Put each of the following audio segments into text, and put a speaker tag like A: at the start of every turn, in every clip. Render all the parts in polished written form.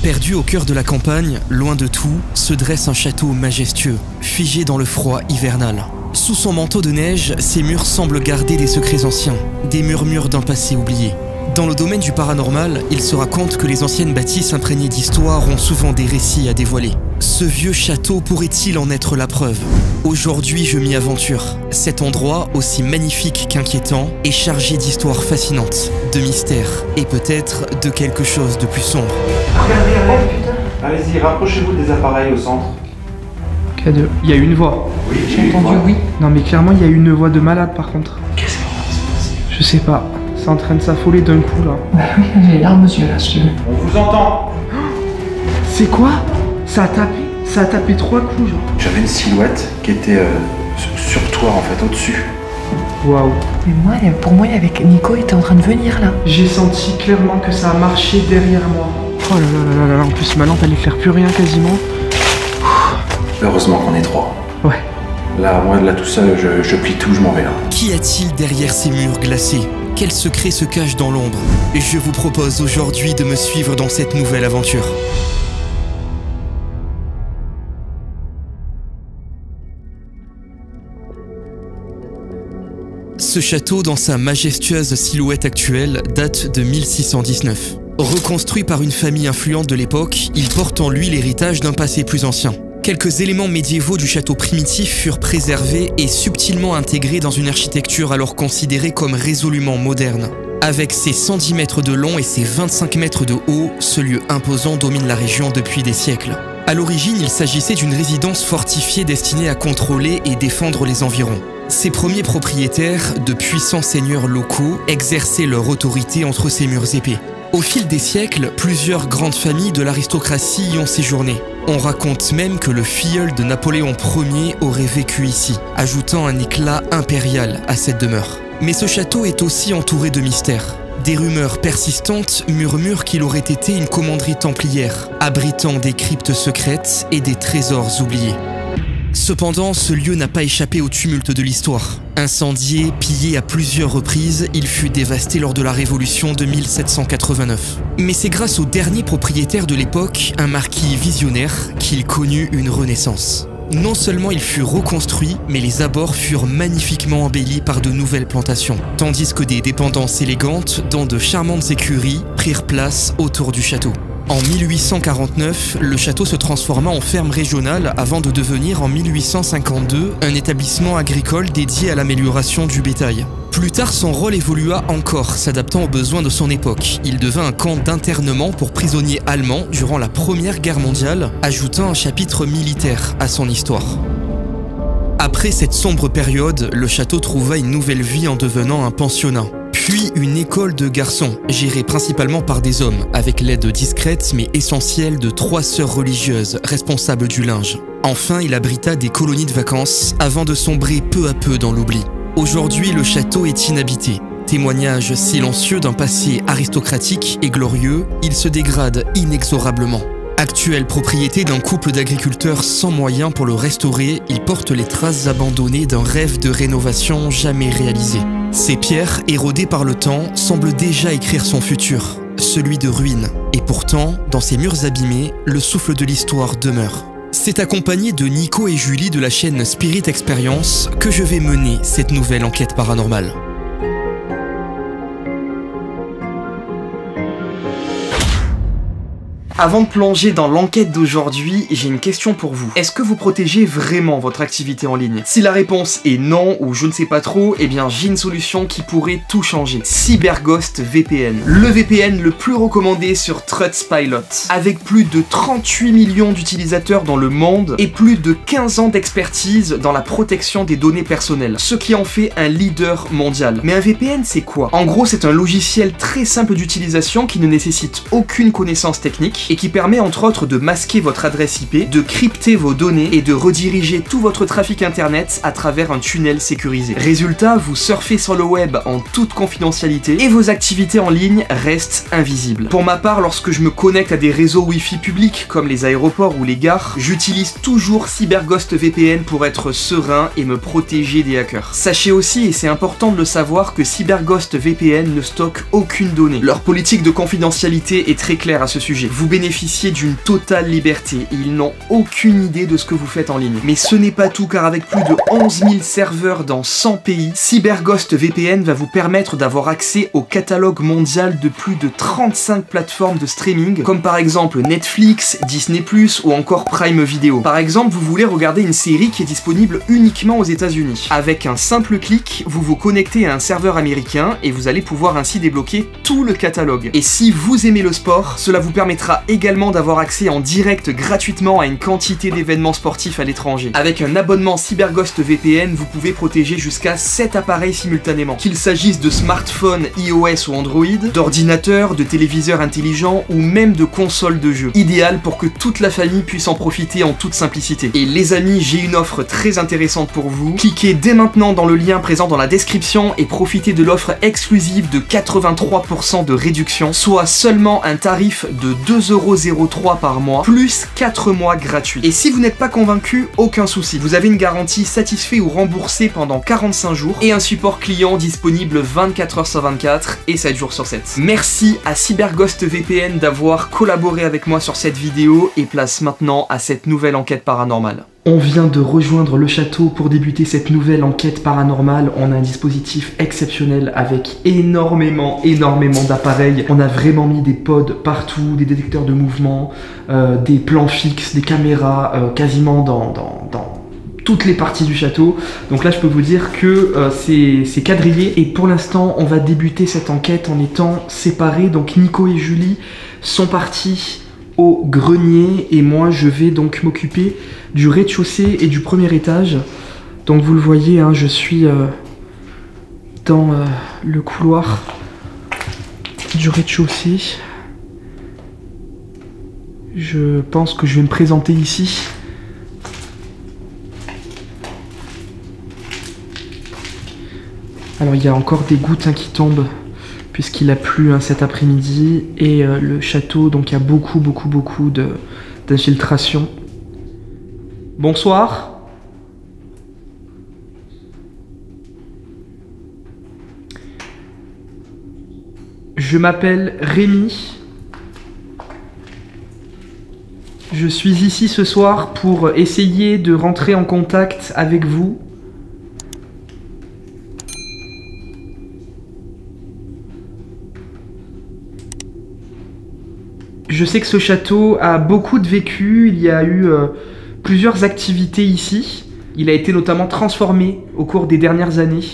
A: Perdu au cœur de la campagne, loin de tout, se dresse un château majestueux, figé dans le froid hivernal. Sous son manteau de neige, ses murs semblent garder des secrets anciens, des murmures d'un passé oublié. Dans le domaine du paranormal, il se raconte que les anciennes bâtisses imprégnées d'histoire ont souvent des récits à dévoiler. Ce vieux château pourrait-il en être la preuve? Aujourd'hui, je m'y aventure. Cet endroit, aussi magnifique qu'inquiétant, est chargé d'histoires fascinantes, de mystères et peut-être de quelque chose de plus sombre.
B: Regardez, allez-y, rapprochez-vous des appareils au centre.
C: K2. Il y a une voix.
B: Oui,
C: j'ai entendu oui. Non mais clairement il y a une voix de malade par contre.
B: Qu'est-ce qui s'est passé?
C: Je sais pas. C'est en train de s'affoler d'un coup là.
D: Bah oui, j'ai les larmes aux yeux là, si tu veux.
B: On vous entend.
C: C'est quoi? Ça a tapé 3 coups genre.
B: J'avais une silhouette qui était sur toi en fait, au-dessus.
C: Waouh.
D: Mais moi, pour moi, avec Nico était en train de venir là.
C: J'ai senti clairement que ça a marché derrière moi. Oh là là là là là, en plus ma lampe elle éclaire plus rien quasiment.
B: Heureusement qu'on est 3.
C: Ouais.
B: Là, moi, là tout seul, je plie tout, je m'en vais là.
A: Qu'y a-t-il derrière ces murs glacés? Quel secret se cache dans l'ombre? Je vous propose aujourd'hui de me suivre dans cette nouvelle aventure. Ce château, dans sa majestueuse silhouette actuelle, date de 1619. Reconstruit par une famille influente de l'époque, il porte en lui l'héritage d'un passé plus ancien. Quelques éléments médiévaux du château primitif furent préservés et subtilement intégrés dans une architecture alors considérée comme résolument moderne. Avec ses 110 mètres de long et ses 25 mètres de haut, ce lieu imposant domine la région depuis des siècles. À l'origine, il s'agissait d'une résidence fortifiée destinée à contrôler et défendre les environs. Ses premiers propriétaires, de puissants seigneurs locaux, exerçaient leur autorité entre ces murs épais. Au fil des siècles, plusieurs grandes familles de l'aristocratie y ont séjourné. On raconte même que le filleul de Napoléon Ier aurait vécu ici, ajoutant un éclat impérial à cette demeure. Mais ce château est aussi entouré de mystères. Des rumeurs persistantes murmurent qu'il aurait été une commanderie templière, abritant des cryptes secrètes et des trésors oubliés. Cependant, ce lieu n'a pas échappé au tumulte de l'histoire. Incendié, pillé à plusieurs reprises, il fut dévasté lors de la Révolution de 1789. Mais c'est grâce au dernier propriétaire de l'époque, un marquis visionnaire, qu'il connut une renaissance. Non seulement il fut reconstruit, mais les abords furent magnifiquement embellis par de nouvelles plantations, tandis que des dépendances élégantes, dont de charmantes écuries, prirent place autour du château. En 1849, le château se transforma en ferme régionale avant de devenir en 1852 un établissement agricole dédié à l'amélioration du bétail. Plus tard, son rôle évolua encore, s'adaptant aux besoins de son époque. Il devint un camp d'internement pour prisonniers allemands durant la Première Guerre mondiale, ajoutant un chapitre militaire à son histoire. Après cette sombre période, le château trouva une nouvelle vie en devenant un pensionnat. Puis une école de garçons, gérée principalement par des hommes, avec l'aide discrète mais essentielle de 3 sœurs religieuses responsables du linge. Enfin, il abrita des colonies de vacances avant de sombrer peu à peu dans l'oubli. Aujourd'hui, le château est inhabité. Témoignage silencieux d'un passé aristocratique et glorieux, il se dégrade inexorablement. Actuelle propriété d'un couple d'agriculteurs sans moyens pour le restaurer, il porte les traces abandonnées d'un rêve de rénovation jamais réalisé. Ces pierres, érodées par le temps, semblent déjà écrire son futur, celui de ruines. Et pourtant, dans ces murs abîmés, le souffle de l'histoire demeure. C'est accompagné de Nico et Julie de la chaîne Spirit Experience que je vais mener cette nouvelle enquête paranormale.
C: Avant de plonger dans l'enquête d'aujourd'hui, j'ai une question pour vous. Est-ce que vous protégez vraiment votre activité en ligne? Si la réponse est non ou je ne sais pas trop, eh bien j'ai une solution qui pourrait tout changer. CyberGhost VPN. Le VPN le plus recommandé sur Trustpilot. Avec plus de 38 millions d'utilisateurs dans le monde et plus de 15 ans d'expertise dans la protection des données personnelles. Ce qui en fait un leader mondial. Mais un VPN c'est quoi? En gros c'est un logiciel très simple d'utilisation qui ne nécessite aucune connaissance technique et qui permet entre autres de masquer votre adresse IP, de crypter vos données et de rediriger tout votre trafic internet à travers un tunnel sécurisé. Résultat, vous surfez sur le web en toute confidentialité et vos activités en ligne restent invisibles. Pour ma part, lorsque je me connecte à des réseaux Wi-Fi publics comme les aéroports ou les gares, j'utilise toujours CyberGhost VPN pour être serein et me protéger des hackers. Sachez aussi, et c'est important de le savoir, que CyberGhost VPN ne stocke aucune donnée. Leur politique de confidentialité est très claire à ce sujet. Vous bénéficiez d'une totale liberté et ils n'ont aucune idée de ce que vous faites en ligne. Mais ce n'est pas tout, car avec plus de 11 000 serveurs dans 100 pays, CyberGhost VPN va vous permettre d'avoir accès au catalogue mondial de plus de 35 plateformes de streaming, comme par exemple Netflix, Disney+, ou encore Prime Video. Par exemple, vous voulez regarder une série qui est disponible uniquement aux États-Unis. Avec un simple clic, vous vous connectez à un serveur américain et vous allez pouvoir ainsi débloquer tout le catalogue. Et si vous aimez le sport, cela vous permettra également d'avoir accès en direct gratuitement à une quantité d'événements sportifs à l'étranger. Avec un abonnement CyberGhost VPN, vous pouvez protéger jusqu'à 7 appareils simultanément, qu'il s'agisse de smartphones iOS ou Android, d'ordinateurs, de téléviseurs intelligents ou même de consoles de jeux. Idéal pour que toute la famille puisse en profiter en toute simplicité. Et les amis, j'ai une offre très intéressante pour vous. Cliquez dès maintenant dans le lien présent dans la description et profitez de l'offre exclusive de 83% de réduction, soit seulement un tarif de 2,03 € par mois, plus 4 mois gratuits. Et si vous n'êtes pas convaincu, aucun souci. Vous avez une garantie satisfait ou remboursé pendant 45 jours et un support client disponible 24 h sur 24 et 7 jours sur 7. Merci à CyberGhost VPN d'avoir collaboré avec moi sur cette vidéo et place maintenant à cette nouvelle enquête paranormale. On vient de rejoindre le château pour débuter cette nouvelle enquête paranormale. On a un dispositif exceptionnel avec énormément d'appareils. On a vraiment mis des pods partout, des détecteurs de mouvement, des plans fixes, des caméras quasiment dans toutes les parties du château. Donc là je peux vous dire que c'est quadrillé et pour l'instant on va débuter cette enquête en étant séparés. Donc Nico et Julie sont partis au grenier et moi je vais donc m'occuper du rez-de-chaussée et du premier étage. Donc vous le voyez, hein, je suis dans le couloir du rez-de-chaussée. Je pense que je vais me présenter ici. Alors il y a encore des gouttes qui tombent puisqu'il a plu cet après-midi et le château, donc il y a beaucoup d'infiltration. Bonsoir. Je m'appelle Rémi. Je suis ici ce soir pour essayer de rentrer en contact avec vous. Je sais que ce château a beaucoup de vécu, il y a eu plusieurs activités ici. Il a été notamment transformé au cours des dernières années,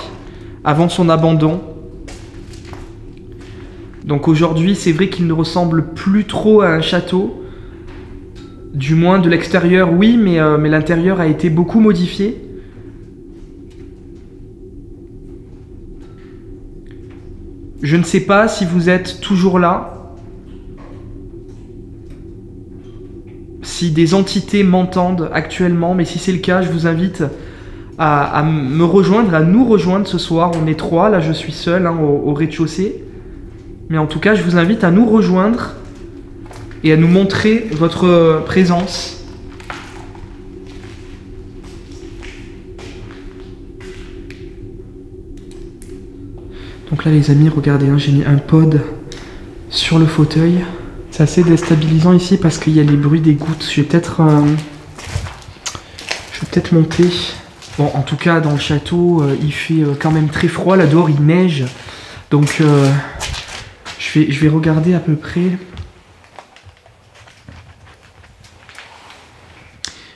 C: avant son abandon. Donc aujourd'hui, c'est vrai qu'il ne ressemble plus trop à un château. Du moins de l'extérieur, oui, mais l'intérieur a été beaucoup modifié. Je ne sais pas si vous êtes toujours là. Si des entités m'entendent actuellement, mais si c'est le cas, je vous invite à me rejoindre, à nous rejoindre ce soir. On est 3, là je suis seul au rez-de-chaussée. Mais en tout cas, je vous invite à nous rejoindre et à nous montrer votre présence. Donc là les amis, regardez, j'ai mis un pod sur le fauteuil. C'est assez déstabilisant ici parce qu'il y a les bruits des gouttes. Je vais peut-être monter. Bon, en tout cas, dans le château, il fait quand même très froid. Là dehors, il neige. Donc, je vais regarder à peu près.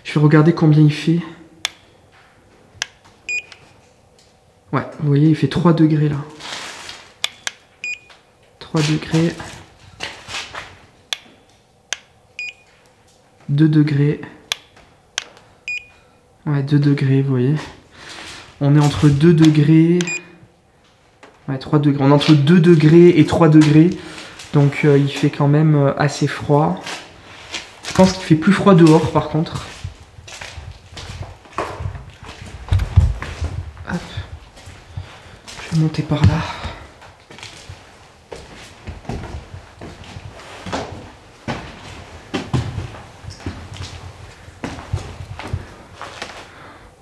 C: Je vais regarder combien il fait. Ouais, vous voyez, il fait 3 degrés là. 3 degrés. 2 degrés. Ouais, 2 degrés, vous voyez. On est entre 2 degrés. Ouais, 3 degrés. On est entre 2 degrés et 3 degrés. Donc il fait quand même assez froid. Je pense qu'il fait plus froid dehors par contre. Hop. Je vais monter par là.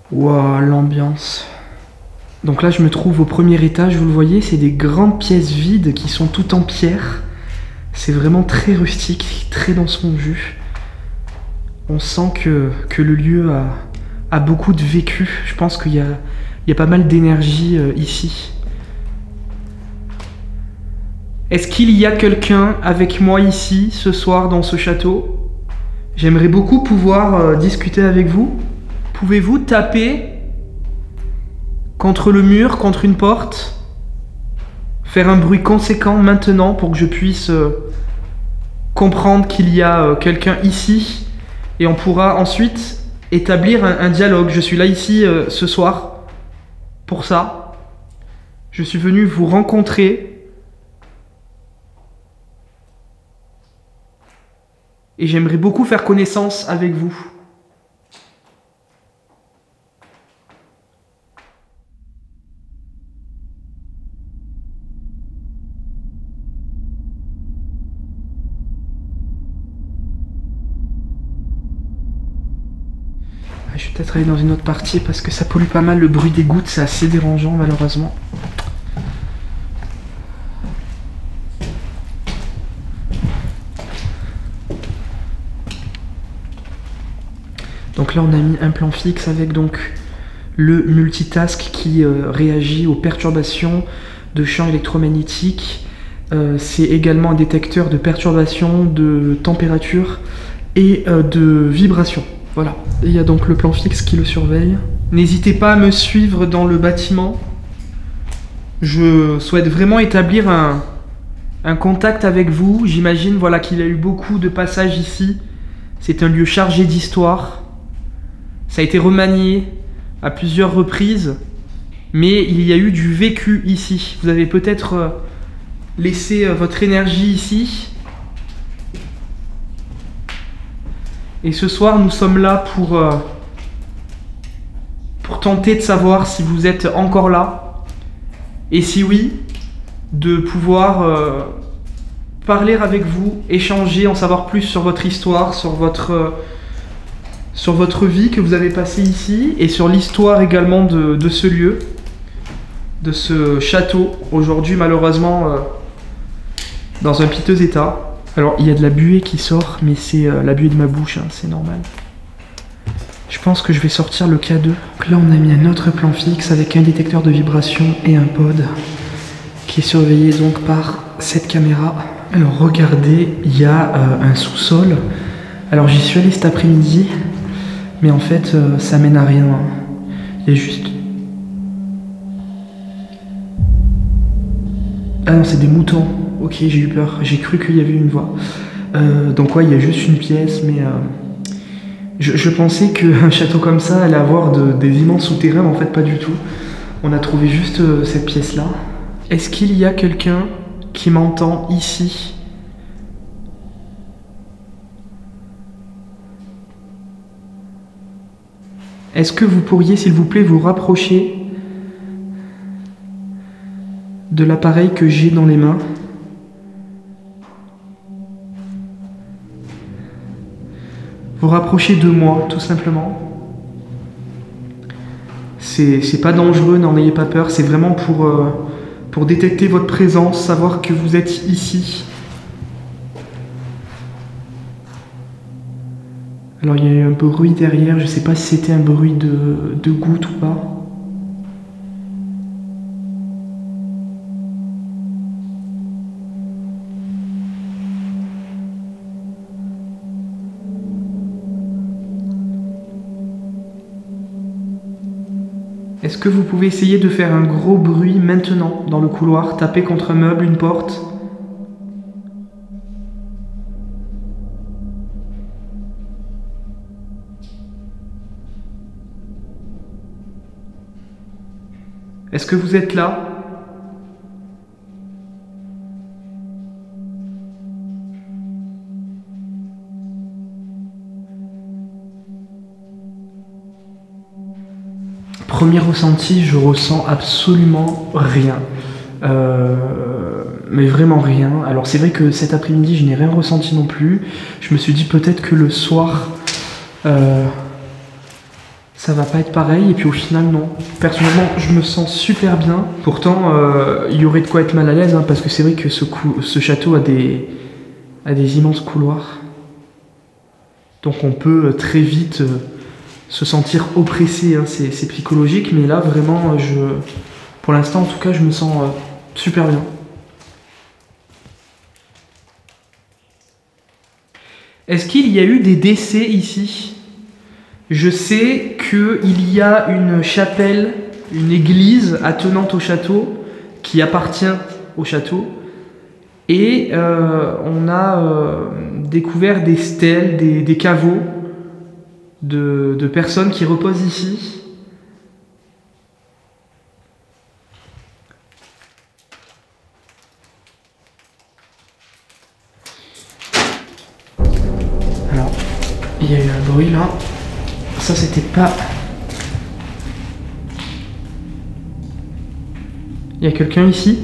C: Waouh, l'ambiance. Donc là je me trouve au premier étage, vous le voyez, c'est des grandes pièces vides qui sont toutes en pierre. C'est vraiment très rustique, très dans son jus. On sent que le lieu a beaucoup de vécu. Je pense qu'il y a pas mal d'énergie ici. Est-ce qu'il y a quelqu'un avec moi ici, ce soir, dans ce château? J'aimerais beaucoup pouvoir discuter avec vous. Pouvez-vous taper contre le mur, contre une porte? Faire un bruit conséquent maintenant pour que je puisse comprendre qu'il y a quelqu'un ici. Et on pourra ensuite établir un dialogue. Je suis là ici ce soir pour ça. Je suis venu vous rencontrer. Et j'aimerais beaucoup faire connaissance avec vous. Je vais peut-être aller dans une autre partie parce que ça pollue pas mal. Le bruit des gouttes, c'est assez dérangeant malheureusement. Donc là on a mis un plan fixe avec donc le multitask qui réagit aux perturbations de champs électromagnétiques. C'est également un détecteur de perturbations de température et de vibration. Voilà, il y a donc le plan fixe qui le surveille. N'hésitez pas à me suivre dans le bâtiment. Je souhaite vraiment établir un contact avec vous. J'imagine voilà, qu'il y a eu beaucoup de passages ici. C'est un lieu chargé d'histoire. Ça a été remanié à plusieurs reprises. Mais il y a eu du vécu ici. Vous avez peut-être laissé votre énergie ici. Et ce soir, nous sommes là pour tenter de savoir si vous êtes encore là. Et si oui, de pouvoir parler avec vous, échanger, en savoir plus sur votre histoire, sur votre vie que vous avez passée ici, et sur l'histoire également de ce lieu, de ce château, aujourd'hui malheureusement dans un piteux état. Alors, il y a de la buée qui sort, mais c'est la buée de ma bouche, hein, c'est normal. Je pense que je vais sortir le K2. Donc là, on a mis un autre plan fixe avec un détecteur de vibration et un pod qui est surveillé donc par cette caméra. Alors, regardez, il y a un sous-sol. Alors, j'y suis allé cet après-midi, mais en fait, ça mène à rien. Hein. Il y a juste... Ah non, c'est des moutons. Ok, j'ai eu peur. J'ai cru qu'il y avait une voix. Donc ouais, il y a juste une pièce, mais je pensais qu'un château comme ça allait avoir des immenses souterrains, mais en fait pas du tout. On a trouvé juste cette pièce-là. Est-ce qu'il y a quelqu'un qui m'entend ici? Est-ce que vous pourriez, s'il vous plaît, vous rapprocher de l'appareil que j'ai dans les mains? Vous rapprochez de moi, tout simplement. C'est pas dangereux, n'en ayez pas peur. C'est vraiment pour détecter votre présence, savoir que vous êtes ici. Alors il y a eu un bruit derrière, je sais pas si c'était un bruit de gouttes ou pas. Est-ce que vous pouvez essayer de faire un gros bruit maintenant dans le couloir, taper contre un meuble, une porte? Est-ce que vous êtes là? Premier ressenti, je ressens absolument rien. Mais vraiment rien. Alors c'est vrai que cet après-midi, je n'ai rien ressenti non plus. Je me suis dit peut-être que le soir, ça va pas être pareil. Et puis au final, non. Personnellement, je me sens super bien. Pourtant, il y aurait de quoi être mal à l'aise, hein, parce que c'est vrai que ce château a à des immenses couloirs. Donc on peut très vite se sentir oppressé, hein, c'est psychologique, mais là vraiment, pour l'instant en tout cas, je me sens super bien. Est-ce qu'il y a eu des décès ici? Je sais qu'il y a une chapelle, une église attenante au château, qui appartient au château. Et on a découvert des stèles, des caveaux de personnes qui reposent ici. Alors, il y a eu un bruit là. Ça, c'était pas... Il y a quelqu'un ici?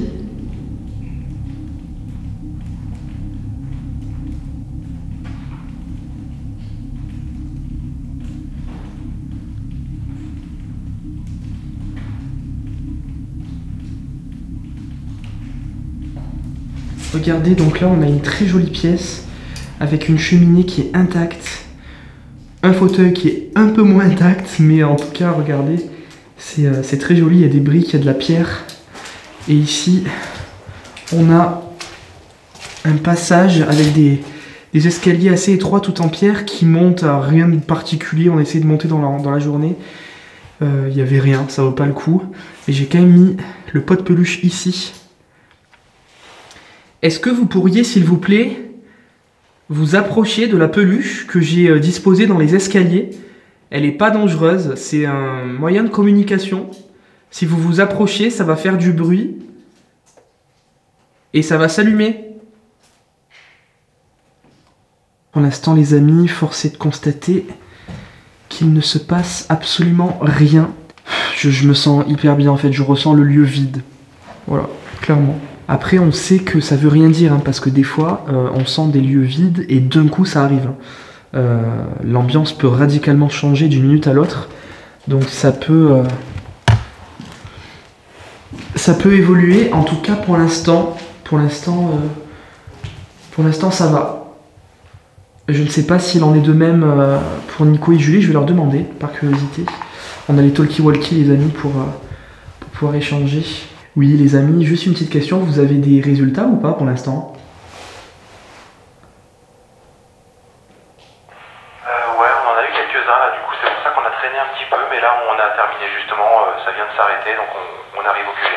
C: Regardez, donc là on a une très jolie pièce avec une cheminée qui est intacte, un fauteuil qui est un peu moins intact, mais en tout cas regardez, c'est très joli, il y a des briques, il y a de la pierre. Et ici on a un passage avec des escaliers assez étroits tout en pierre qui montent à rien de particulier. On a essayé de monter dans la journée, il n'y avait rien, ça vaut pas le coup. Et j'ai quand même mis le pot de peluche ici. Est-ce que vous pourriez, s'il vous plaît, vous approcher de la peluche que j'ai disposée dans les escaliers? Elle n'est pas dangereuse, c'est un moyen de communication. Si vous vous approchez, ça va faire du bruit et ça va s'allumer. Pour l'instant, les amis, force est de constater qu'il ne se passe absolument rien. Je me sens hyper bien en fait, je ressens le lieu vide. Voilà, clairement. Après, on sait que ça veut rien dire, hein, parce que des fois, on sent des lieux vides et d'un coup, ça arrive. L'ambiance peut radicalement changer d'une minute à l'autre, donc ça peut évoluer. En tout cas, pour l'instant, ça va. Je ne sais pas s'il en est de même pour Nico et Julie. Je vais leur demander, par curiosité. On a les talkie-walkie, les amis, pour pouvoir échanger. Oui, les amis, juste une petite question, vous avez des résultats ou pas pour l'instant?
B: Ouais, on en a eu quelques-uns là, du coup c'est pour ça qu'on a traîné un petit peu, mais là on a terminé justement, ça vient de s'arrêter, donc on arrive au QG.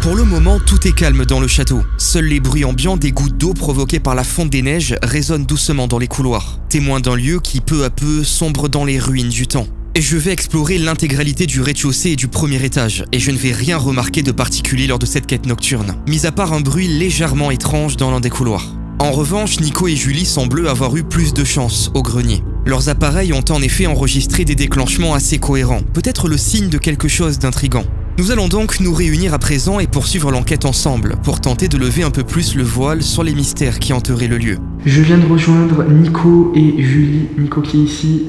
A: Pour le moment, tout est calme dans le château. Seuls les bruits ambiants des gouttes d'eau provoquées par la fonte des neiges résonnent doucement dans les couloirs, témoins d'un lieu qui peu à peu sombre dans les ruines du temps. Et je vais explorer l'intégralité du rez-de-chaussée et du premier étage, et je ne vais rien remarquer de particulier lors de cette quête nocturne, mis à part un bruit légèrement étrange dans l'un des couloirs. En revanche, Nico et Julie semblent avoir eu plus de chance au grenier. Leurs appareils ont en effet enregistré des déclenchements assez cohérents, peut-être le signe de quelque chose d'intrigant. Nous allons donc nous réunir à présent et poursuivre l'enquête ensemble, pour tenter de lever un peu plus le voile sur les mystères qui entouraient le lieu.
C: Je viens de rejoindre Nico et Julie, Nico qui est ici,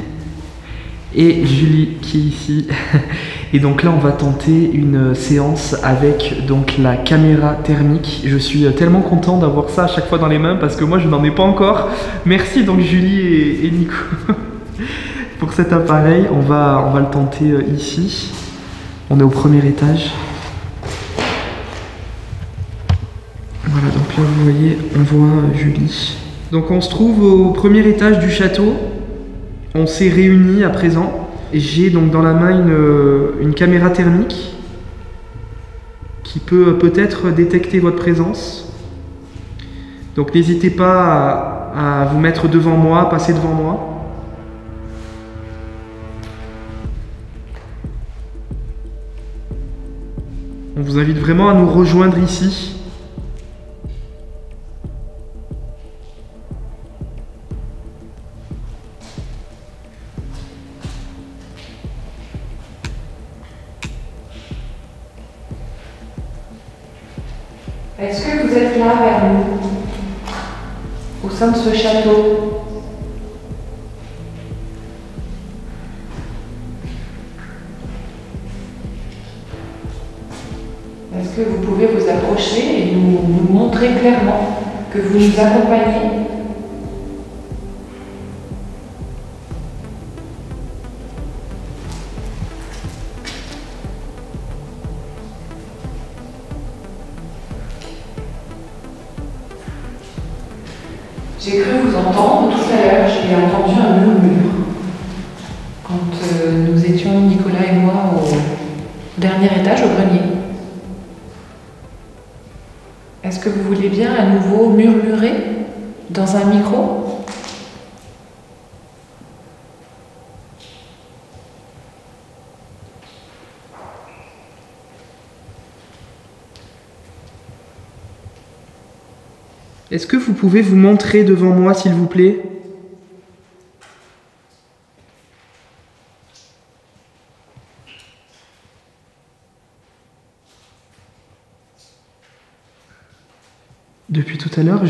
C: et Julie qui est ici. Et donc là on va tenter une séance avec donc la caméra thermique. Je suis tellement content d'avoir ça à chaque fois dans les mains parce que moi je n'en ai pas encore. Merci donc Julie et Nico pour cet appareil. On va le tenter ici. On est au premier étage. Voilà, donc là vous voyez, on voit Julie. Donc on se trouve au premier étage du château. On s'est réunis à présent. J'ai donc dans la main une caméra thermique qui peut peut-être détecter votre présence. Donc n'hésitez pas à vous mettre devant moi, passer devant moi. On vous invite vraiment à nous rejoindre ici.
D: Est-ce que vous êtes là vers nous, au sein de ce château? Est-ce que vous pouvez vous approcher et nous montrer clairement que vous nous accompagniez. J'ai cru vous entendre tout à l'heure, j'ai entendu un murmure. Quand nous étions, Nicolas et moi, au dernier étage, au grenier. Est-ce que vous voulez bien à nouveau murmurer dans un micro?
C: Est-ce que vous pouvez vous montrer devant moi, s'il vous plaît? Depuis tout à l'heure,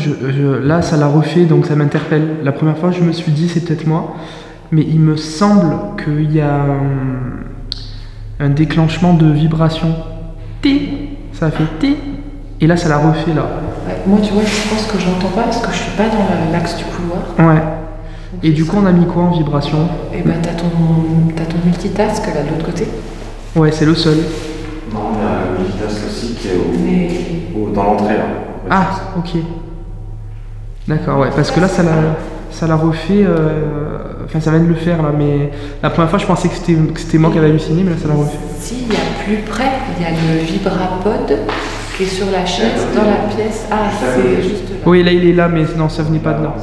C: là, ça l'a refait, donc ça m'interpelle. La première fois, je me suis dit, c'est peut-être moi. Mais il me semble qu'il y a un déclenchement de vibration. T. Ça a fait T. Et là, ça l'a refait, là.
D: Ouais, moi, tu vois, je pense que j'entends pas parce que je suis pas dans l'axe du couloir.
C: Ouais. Donc, et du coup, on a mis quoi en vibration?
D: Et bah, t'as ton multitask là de l'autre côté.
C: Ouais, c'est le seul.
B: Non, il y a le multitask aussi qui est dans l'entrée là.
C: Ah, ok. D'accord, ouais, parce que là, ça l'a refait. Enfin, ça vient de le faire là, mais la première fois, je pensais que c'était moi qui avais halluciné, mais là, ça l'a refait.
D: Si, il y a plus près, il y a le vibrapod qui est sur la chaise, dans la pièce. Ah, c'est juste là.
C: Oui, là, il est là, mais non, ça venait pas de là.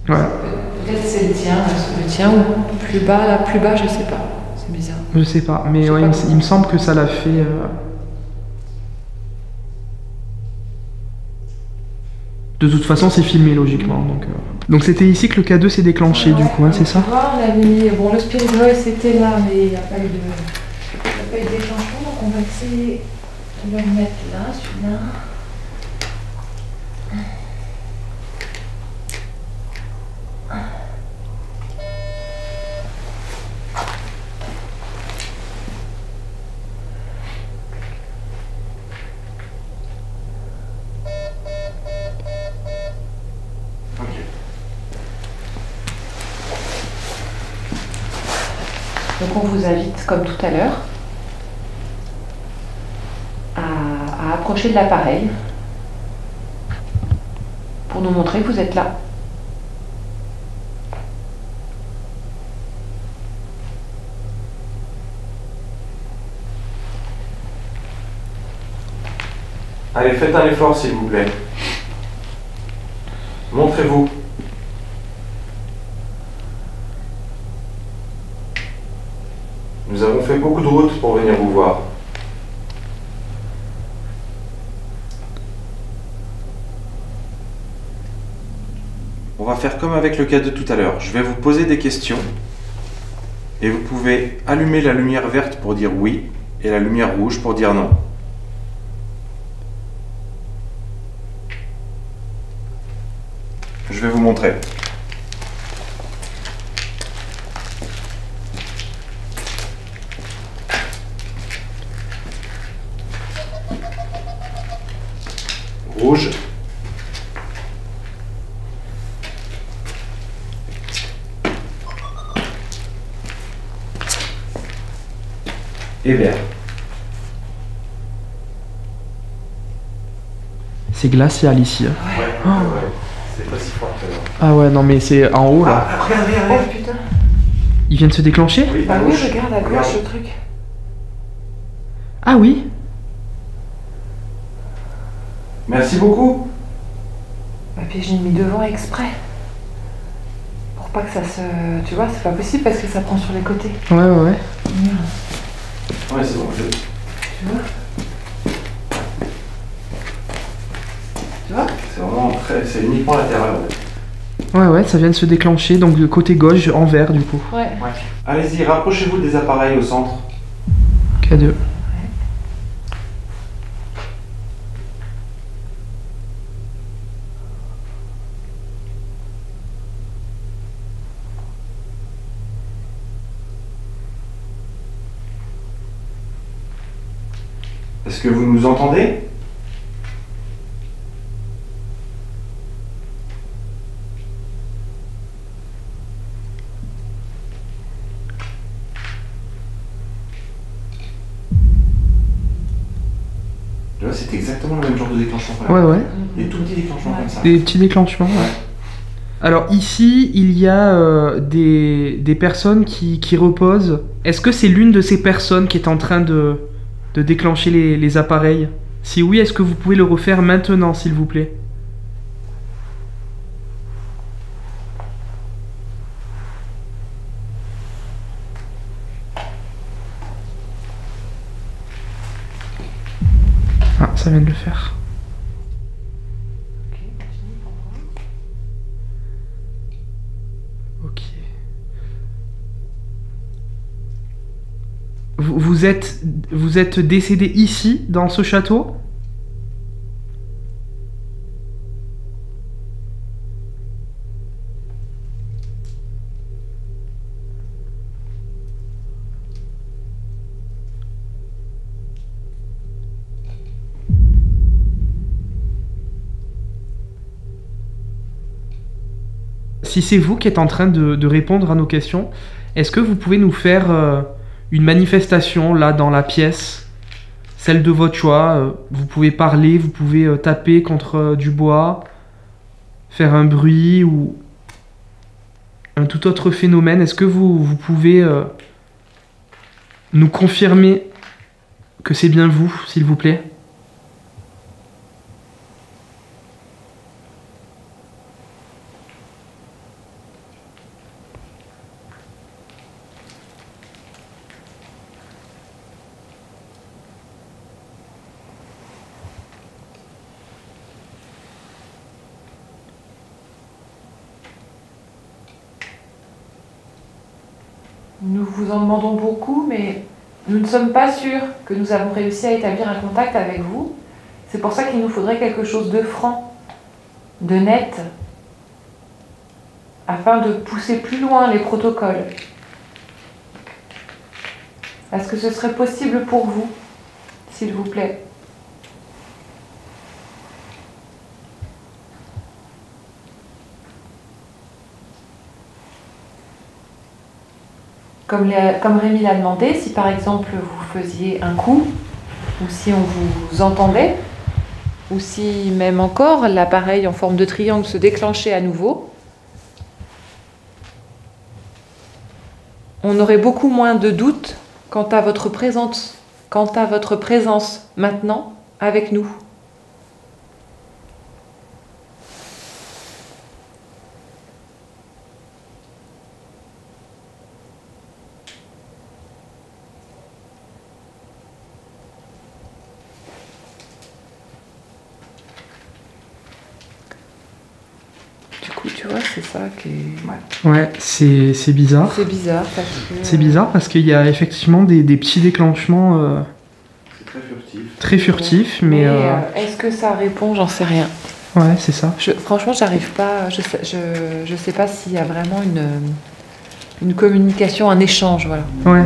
C: Ouais.
D: Peut-être c'est le tien ou plus bas, là, plus bas, je sais pas. C'est bizarre.
C: Je sais pas, mais ouais, il me semble que ça l'a fait. De toute façon, c'est filmé logiquement. Donc c'était ici que le K2 s'est déclenché, du coup, hein, c'est ça?
D: On a mis, bon, le Spirit Voice était là, mais il n'y a pas eu de déclenchement, donc on va essayer de le mettre là, celui-là. Donc on vous invite, comme tout à l'heure, à approcher de l'appareil pour nous montrer que vous êtes là.
B: Allez, faites un effort s'il vous plaît. Montrez-vous. Nous avons fait beaucoup de routes pour venir vous voir. On va faire comme avec le cas de tout à l'heure. Je vais vous poser des questions et vous pouvez allumer la lumière verte pour dire oui et la lumière rouge pour dire non. Je vais vous montrer. Rouge. Et vert.
C: C'est glacial ici.
B: Ouais, c'est pas si fort que ça.
C: Ah ouais, non mais c'est en haut là.
B: Regardez,
D: Oh putain.
C: Il vient de se déclencher?
B: Oui,
D: Bah
B: à
D: oui,
B: gauche.
D: regarde à gauche
B: Regarde.
D: le truc.
C: Ah oui?
B: Merci beaucoup.
D: Bah puis je l'ai mis devant exprès. Pour pas que ça se... Tu vois, c'est pas possible parce que ça prend sur les côtés.
C: Ouais.
B: Ouais, c'est bon.
D: Tu vois? Tu vois?
B: C'est vraiment très... C'est uniquement latéral.
C: Ouais, ça vient de se déclencher, donc de côté gauche en vert du coup.
D: Ouais.
B: Allez-y, rapprochez-vous des appareils au centre.
C: K2.
B: Est-ce que vous nous entendez? Là, c'était exactement le même genre de déclenchement.
C: Ouais, ouais.
B: Des tout petits déclenchements comme ça.
C: Des petits déclenchements.
B: Ouais.
C: Alors ici, il y a des personnes qui reposent. Est-ce que c'est l'une de ces personnes qui est en train de déclencher les appareils? Si oui, est-ce que vous pouvez le refaire maintenant, s'il vous plaît? Ah, ça vient de le faire. Ok. Vous êtes décédé ici, dans ce château? Si c'est vous qui êtes en train de répondre à nos questions, est-ce que vous pouvez nous faire une manifestation là dans la pièce, celle de votre choix? Vous pouvez parler, vous pouvez taper contre du bois, faire un bruit ou un tout autre phénomène. Est-ce que vous pouvez nous confirmer que c'est bien vous, s'il vous plaît?
D: Nous vous en demandons beaucoup, mais nous ne sommes pas sûrs que nous avons réussi à établir un contact avec vous. C'est pour ça qu'il nous faudrait quelque chose de franc, de net, afin de pousser plus loin les protocoles. Est-ce que ce serait possible pour vous, s'il vous plaît? Comme Rémi l'a demandé, si par exemple vous faisiez un coup, ou si on vous entendait, ou si même encore l'appareil en forme de triangle se déclenchait à nouveau, on aurait beaucoup moins de doutes quant à votre présence maintenant avec nous. Tu vois, c'est ça qui est...
C: Ouais, c'est bizarre.
D: C'est bizarre parce que...
C: C'est bizarre parce qu'il y a effectivement des petits déclenchements
B: C'est très furtif.
C: très furtifs, mais...
D: est-ce que ça répond? J'en sais rien.
C: Ouais, c'est ça.
D: Franchement, j'arrive pas... Je sais pas s'il y a vraiment une communication, un échange, voilà.
C: Ouais.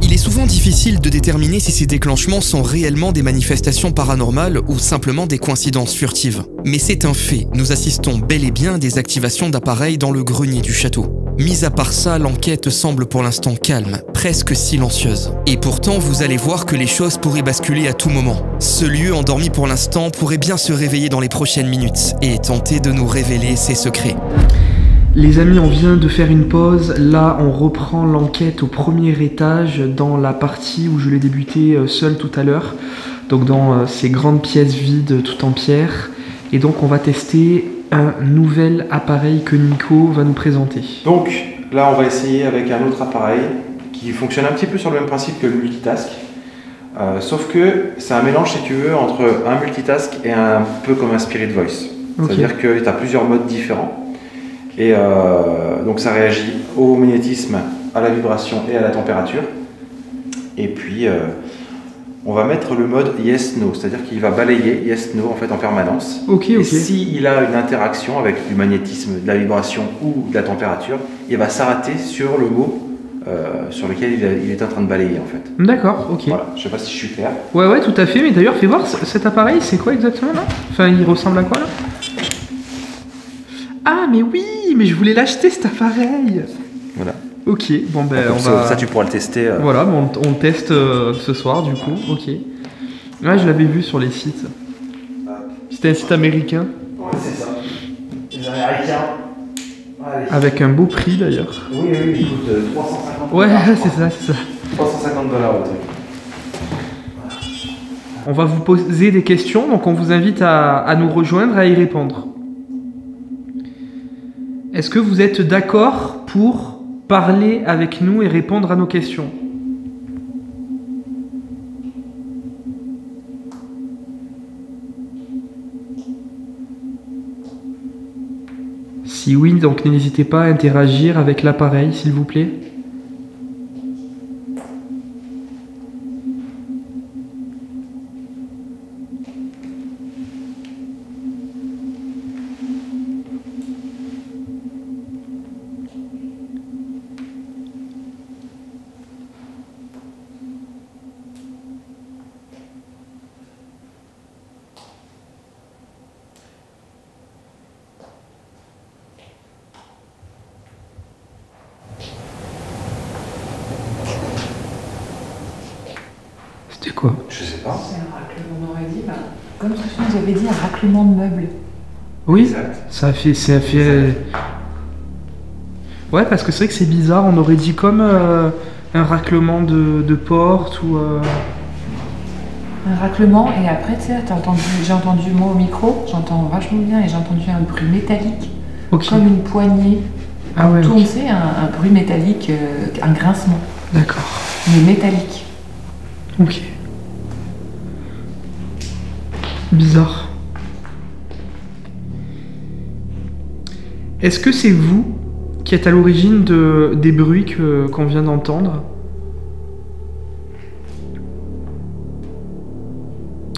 A: Il est souvent difficile de déterminer si ces déclenchements sont réellement des manifestations paranormales ou simplement des coïncidences furtives. Mais c'est un fait, nous assistons bel et bien à des activations d'appareils dans le grenier du château. Mis à part ça, l'enquête semble pour l'instant calme, presque silencieuse. Et pourtant, vous allez voir que les choses pourraient basculer à tout moment. Ce lieu endormi pour l'instant pourrait bien se réveiller dans les prochaines minutes et tenter de nous révéler ses secrets.
C: Les amis, on vient de faire une pause. Là, on reprend l'enquête au premier étage dans la partie où je l'ai débuté seul tout à l'heure. Donc dans ces grandes pièces vides tout en pierre. Et donc on va tester un nouvel appareil que Nico va nous présenter.
B: Donc là, on va essayer avec un autre appareil qui fonctionne un petit peu sur le même principe que le multitask. Sauf que c'est un mélange, si tu veux, entre un multitask et un peu comme un spirit voice.
C: Okay.
B: C'est-à-dire que tu as plusieurs modes différents. Et donc ça réagit au magnétisme, à la vibration et à la température. Et puis on va mettre le mode yes-no, c'est-à-dire qu'il va balayer yes-no en fait en permanence.
C: Et
B: s'il a une interaction avec du magnétisme, de la vibration ou de la température, il va s'arrêter sur le mot sur lequel il est en train de balayer en fait.
C: D'accord, ok.
B: Voilà, je sais pas si je suis clair.
C: Ouais, tout à fait. Mais d'ailleurs, fais voir cet appareil, c'est quoi exactement là? Enfin, il ressemble à quoi là? Ah, mais oui, mais je voulais l'acheter cet appareil.
B: Voilà.
C: Ok, bon ben
B: donc, ça tu pourras le tester.
C: Voilà, bon, on le teste ce soir du coup, ok. Ouais, je l'avais vu sur les sites. C'était un site américain.
B: Ouais, c'est ça. Les Américains. Allez.
C: Avec un beau prix d'ailleurs.
B: Oui, oui, il coûte 350
C: Ouais,
B: $.
C: c'est ça, c'est ça.
B: 350 $ le truc.
C: On va vous poser des questions, donc on vous invite à nous rejoindre, à y répondre. Est-ce que vous êtes d'accord pour parler avec nous et répondre à nos questions? Si oui, donc n'hésitez pas à interagir avec l'appareil, s'il vous plaît. C'était quoi?
B: Je sais pas.
D: C'est un raclement, on aurait dit, comme ce que vous avez dit, un raclement de meubles.
C: Oui,
B: Exact.
C: ça fait... Ouais, parce que c'est vrai que c'est bizarre, on aurait dit comme un raclement de porte ou...
D: Un raclement, et après, tu sais, j'ai entendu, moi au micro, j'entends vachement bien, et j'ai entendu un bruit métallique,
C: Ok.
D: comme une poignée.
C: Ah ouais,
D: Tourne,
C: ok.
D: c'est un bruit métallique, un grincement,
C: D'accord.
D: mais métallique.
C: Ok. Bizarre. Est-ce que c'est vous qui êtes à l'origine des bruits qu'on vient d'entendre?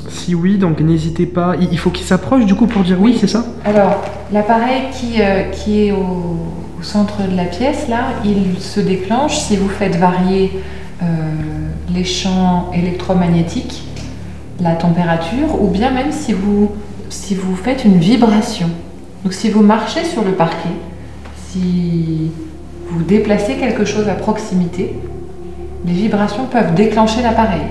C: Si oui, donc n'hésitez pas. Il faut qu'il s'approche du coup pour dire oui, c'est ça?
D: Alors, l'appareil qui est au centre de la pièce, là, il se déclenche si vous faites varier les champs électromagnétiques, la température, ou bien même si vous faites une vibration. Donc si vous marchez sur le parquet, si vous déplacez quelque chose à proximité, les vibrations peuvent déclencher l'appareil.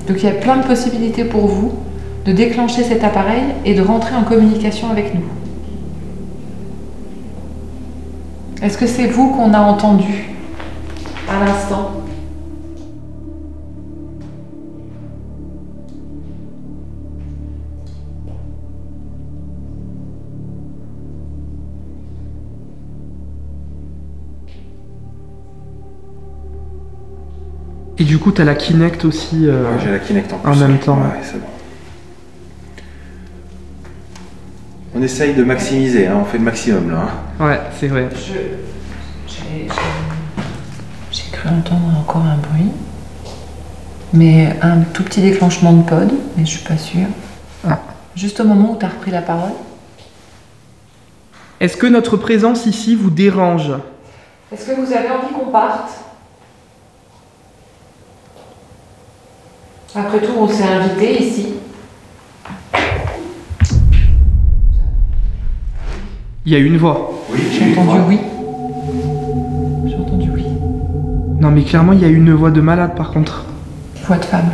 D: Donc il y a plein de possibilités pour vous de déclencher cet appareil et de rentrer en communication avec nous. Est-ce que c'est vous qu'on a entendu à l'instant?
C: Et du coup, t'as la Kinect aussi
B: Ouais, j'ai la Kinect en plus.
C: en même temps.
B: Ouais, c'est bon. On essaye de maximiser, hein, on fait le maximum là. Hein.
C: Ouais, c'est vrai.
D: J'ai cru entendre encore un bruit, mais un tout petit déclenchement de pod, mais je suis pas sûre.
C: Ah.
D: Juste au moment où tu as repris la parole.
C: Est-ce que notre présence ici vous dérange?
D: Est-ce que vous avez envie qu'on parte? Après tout, on s'est invité ici.
C: Il y a une voix.
B: Oui,
D: J'ai entendu oui. J'ai entendu oui.
C: Non mais clairement, il y a une voix de malade par contre.
D: Voix de femme.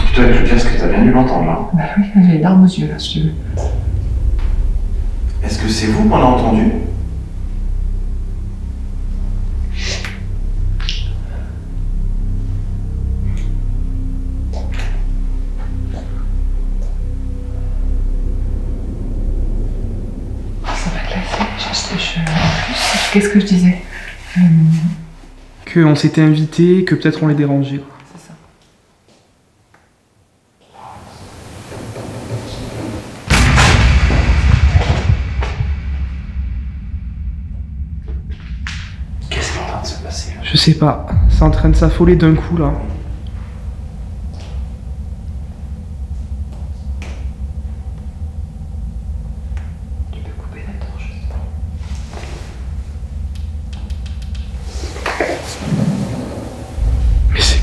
B: Putain, je veux dire ce que t'as bien dû l'entendre là.
D: Bah oui, j'ai les larmes aux yeux là, si tu veux.
B: Est-ce que c'est vous qu'on a entendu?
D: Ça va classer. En plus, qu'est-ce que je disais?
C: Qu'on s'était invité, que peut-être on les dérangeait.
D: C'est ça.
B: Qu'est-ce qui est en train de se passer là?
C: Je sais pas, c'est en train de s'affoler d'un coup là.
D: Tu peux couper la torche.
C: Mais c'est...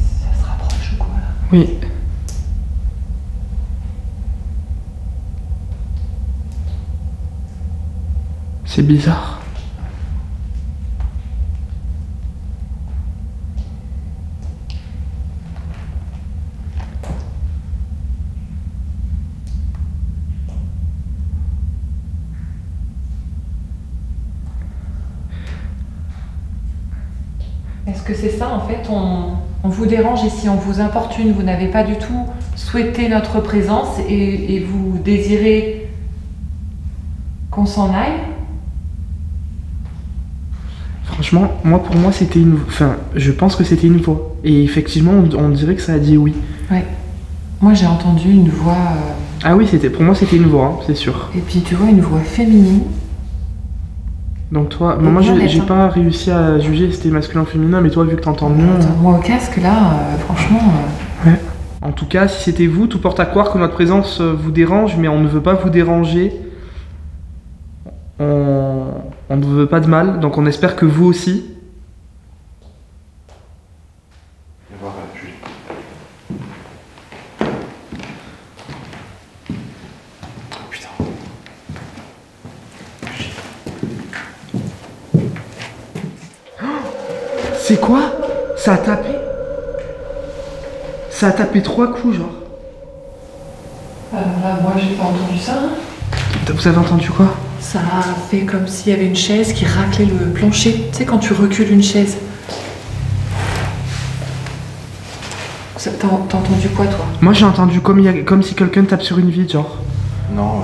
D: Ça se rapproche ou quoi là?
C: Oui. C'est bizarre.
D: que c'est ça, en fait, on vous dérange ici, on vous importune, vous n'avez pas du tout souhaité notre présence et vous désirez qu'on s'en aille.
C: Franchement, pour moi, c'était une... Enfin, je pense que c'était une voix. Et effectivement, on dirait que ça a dit oui.
D: Ouais. Moi, j'ai entendu une voix...
C: Ah oui, pour moi, c'était une voix, hein, c'est sûr.
D: Et puis, tu vois, une voix féminine.
C: Donc toi, moi, j'ai pas réussi à juger si c'était masculin ou féminin, mais toi, vu que t'entends mieux...
D: Moi, au casque, là, franchement...
C: Ouais. En tout cas, si c'était vous, tout porte à croire que notre présence vous dérange, mais on ne veut pas vous déranger. On ne veut pas de mal, donc on espère que vous aussi.
B: Putain.
C: C'est quoi? Ça a tapé? Ça a tapé 3 coups, genre.
D: Alors là, moi, j'ai pas entendu ça.
C: Vous avez entendu quoi?
D: Ça a fait comme s'il y avait une chaise qui raclait le plancher. Tu sais, quand tu recules une chaise. T'as entendu quoi, toi?
C: Moi, j'ai entendu comme si quelqu'un tape sur une vitre, genre.
B: Non,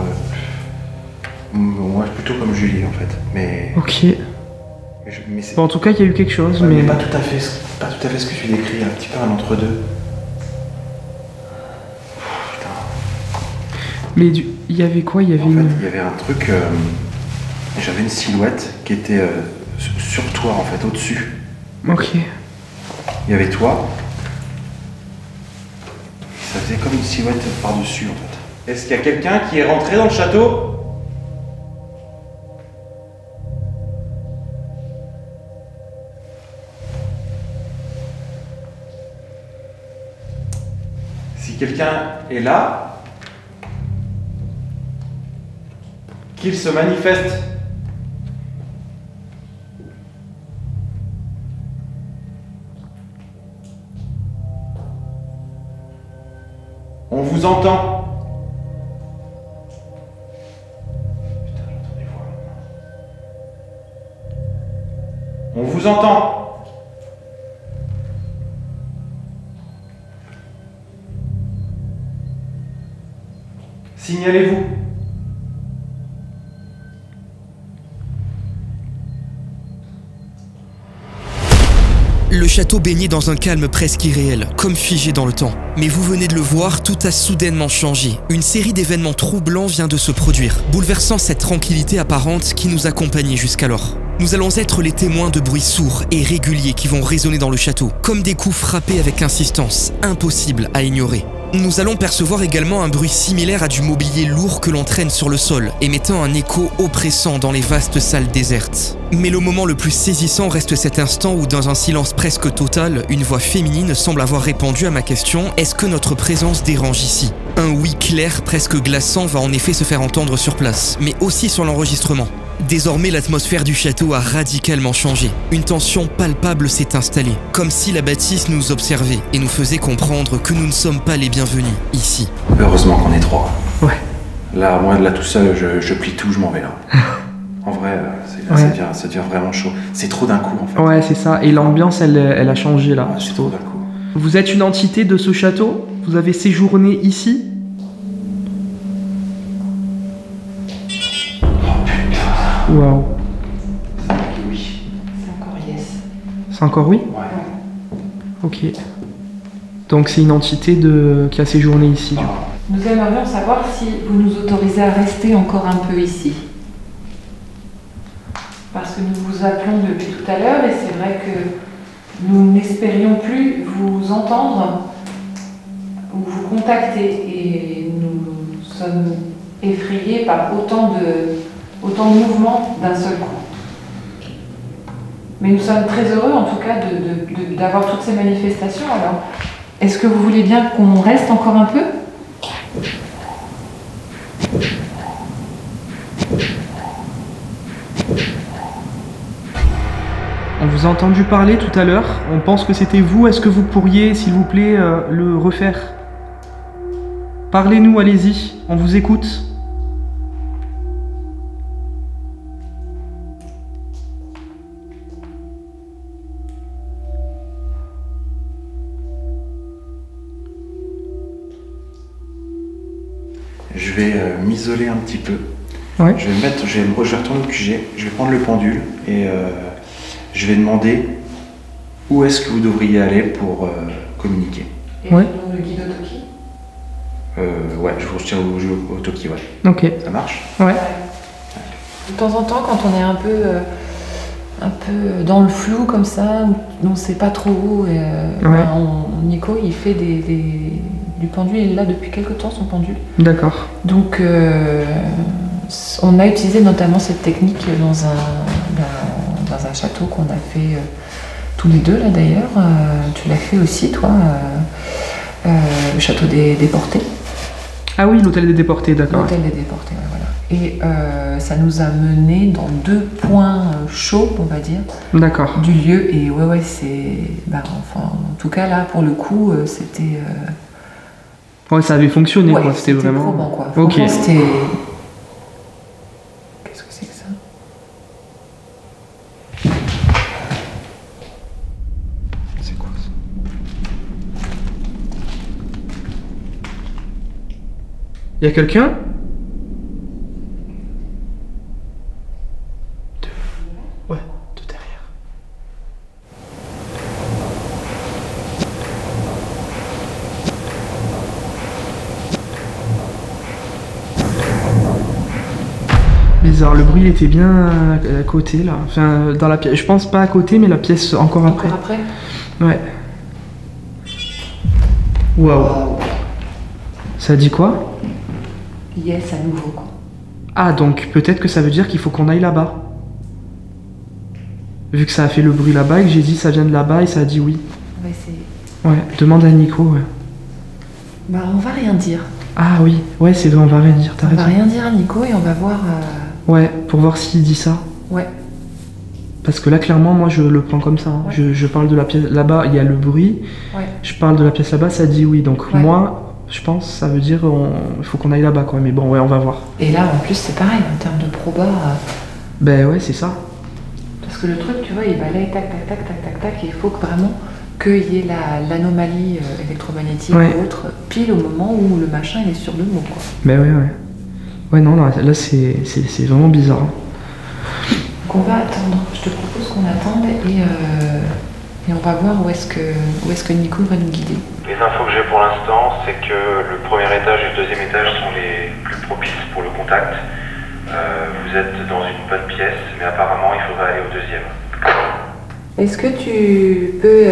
B: moi plutôt comme Julie en fait. Mais.
C: Ok.
B: Mais c'est
C: Bon, en tout cas, il y a eu quelque chose,
B: ouais,
C: mais...
B: pas tout à fait ce que tu décris, un petit peu un entre-deux.
C: Mais il y avait quoi? Il y avait
B: En fait, il y avait un truc. J'avais une silhouette qui était sur toi en fait, au-dessus.
C: Ok.
B: Il y avait toi. Ça faisait comme une silhouette par-dessus en fait. Est-ce qu'il y a quelqu'un qui est rentré dans le château? Si quelqu'un est là, qu'il se manifeste. On vous entend. Putain, j'entends des voix maintenant. On vous entend. Signalez-vous.
A: Le château baignait dans un calme presque irréel, comme figé dans le temps. Mais vous venez de le voir, tout a soudainement changé. Une série d'événements troublants vient de se produire, bouleversant cette tranquillité apparente qui nous accompagnait jusqu'alors. Nous allons être les témoins de bruits sourds et réguliers qui vont résonner dans le château, comme des coups frappés avec insistance, impossible à ignorer. Nous allons percevoir également un bruit similaire à du mobilier lourd que l'on traîne sur le sol, émettant un écho oppressant dans les vastes salles désertes. Mais le moment le plus saisissant reste cet instant où, dans un silence presque total, une voix féminine semble avoir répondu à ma question « Est-ce que notre présence dérange ici ?» Un oui clair, presque glaçant, va en effet se faire entendre sur place, mais aussi sur l'enregistrement. Désormais, l'atmosphère du château a radicalement changé. Une tension palpable s'est installée, comme si la bâtisse nous observait et nous faisait comprendre que nous ne sommes pas les bienvenus ici.
B: Heureusement qu'on est 3.
C: Ouais.
B: Là, moi, là tout seul, je plie tout, je m'en vais là. En vrai, ça devient vraiment chaud. C'est trop d'un coup en fait.
C: Ouais, c'est ça. Et l'ambiance, elle a changé là.
B: Ouais, c'est trop d'un coup.
C: Vous êtes une entité de ce château? Vous avez séjourné ici? Waouh.
B: Oui.
D: C'est encore yes.
C: C'est encore oui?
B: Ouais.
C: Ok. Donc c'est une entité qui a séjourné ici. Du coup.
D: Nous aimerions savoir si vous nous autorisez à rester encore un peu ici. Parce que nous vous appelons depuis tout à l'heure et c'est vrai que nous n'espérions plus vous entendre ou vous contacter et nous sommes effrayés par autant de mouvements d'un seul coup. Mais nous sommes très heureux en tout cas d'avoir toutes ces manifestations. Alors, est-ce que vous voulez bien qu'on reste encore un peu ?
C: On vous a entendu parler tout à l'heure. On pense que c'était vous. Est-ce que vous pourriez, s'il vous plaît, le refaire? Parlez-nous, allez-y. On vous écoute.
B: je vais m'isoler un petit peu.
C: Ouais.
B: Je vais retourner au QG, je vais prendre le pendule et je vais demander où est-ce que vous devriez aller pour communiquer.
D: Et
C: Ouais.
D: le guide au Toki?
B: Ouais, je vous retiens au Toki, ouais.
C: Ok.
B: Ça marche?
C: Ouais.
D: De temps en temps, quand on est un peu dans le flou comme ça, on ne sait pas trop où, Nico il fait du pendule, il est là depuis quelque temps son pendule.
C: D'accord.
D: Donc on a utilisé notamment cette technique dans un château qu'on a fait tous les deux là d'ailleurs. Tu l'as fait aussi toi, le château des déportés.
C: Ah oui, l'hôtel des déportés, d'accord.
D: L'hôtel des déportés, ouais, voilà. Et ça nous a mené dans 2 points chauds, on va dire,
C: D'accord.
D: du lieu. Et ouais, c'est... enfin, en tout cas, là, pour le coup, c'était...
C: Ouais, ça avait fonctionné,
D: ouais,
C: quoi. C'était vraiment...
D: probant, quoi.
C: Ok.
D: Franchement, c'était... Qu'est-ce que c'est que ça?
C: C'est quoi ça? Y'a quelqu'un? Ouais, de derrière. Bizarre, le bruit était bien à côté là. Enfin, dans la pièce. Je pense pas à côté, mais la pièce encore après.
D: Encore après?
C: Ouais. Waouh. Ça dit quoi?
D: Yes, à nouveau, quoi.
C: Ah, donc peut-être que ça veut dire qu'il faut qu'on aille là-bas. Vu que ça a fait le bruit là-bas et que j'ai dit ça vient de là-bas et ça a dit oui.
D: On va essayer.
C: Ouais, demande à Nico, ouais.
D: Bah, on va rien dire.
C: Ah oui, ouais, c'est vrai, on va rien dire, t'as
D: On va
C: raison.
D: rien dire à Nico et on va voir...
C: Ouais, pour voir s'il dit ça.
D: Ouais.
C: Parce que là, clairement, moi, je le prends comme ça. Hein.
D: Ouais.
C: Je parle de la pièce là-bas, il y a le bruit.
D: Ouais.
C: Je parle de la pièce là-bas, ça dit oui. Donc
D: Ouais.
C: moi, je pense, ça veut dire il faut qu'on aille là-bas, quoi. Mais bon, ouais, on va voir.
D: Et là, en plus, c'est pareil, en termes de proba...
C: Ben ouais, c'est ça.
D: Parce que le truc, tu vois, il balaye tac, tac, tac, tac, tac, tac, et il faut que vraiment qu'il y ait l'anomalie électromagnétique
C: Ouais.
D: ou autre, pile au moment où le machin il est sur le mot, quoi.
C: Ben ouais, ouais. Ouais, non, là c'est vraiment bizarre. Hein.
D: Donc on va attendre. Je te propose qu'on attende et on va voir où est-ce que Nico va nous guider.
B: Les infos que j'ai pour l'instant, c'est que le premier étage et le deuxième étage sont les plus propices pour le contact. Vous êtes dans une bonne pièce, mais apparemment il faudra aller au deuxième.
D: Est-ce que tu peux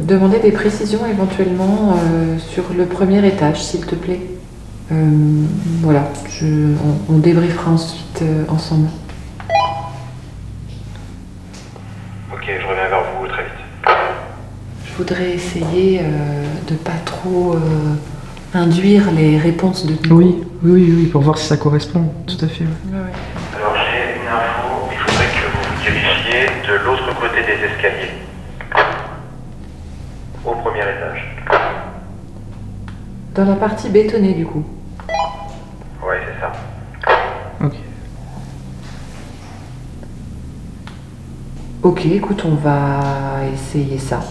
D: demander des précisions éventuellement sur le premier étage, s'il te plaît? Voilà, on débriefera ensuite ensemble.
B: Ok, je reviens vers vous très vite.
D: Je voudrais essayer de pas trop induire les réponses de Nico.
C: Oui, pour voir si ça correspond. Tout à fait. Ouais.
D: Ouais, ouais.
B: Alors j'ai une info, il faudrait que vous vous dirigiez de l'autre côté des escaliers. Au premier étage.
D: Dans la partie bétonnée du coup.
B: Ouais, c'est ça.
C: Ok.
D: Ok, écoute, on va essayer ça.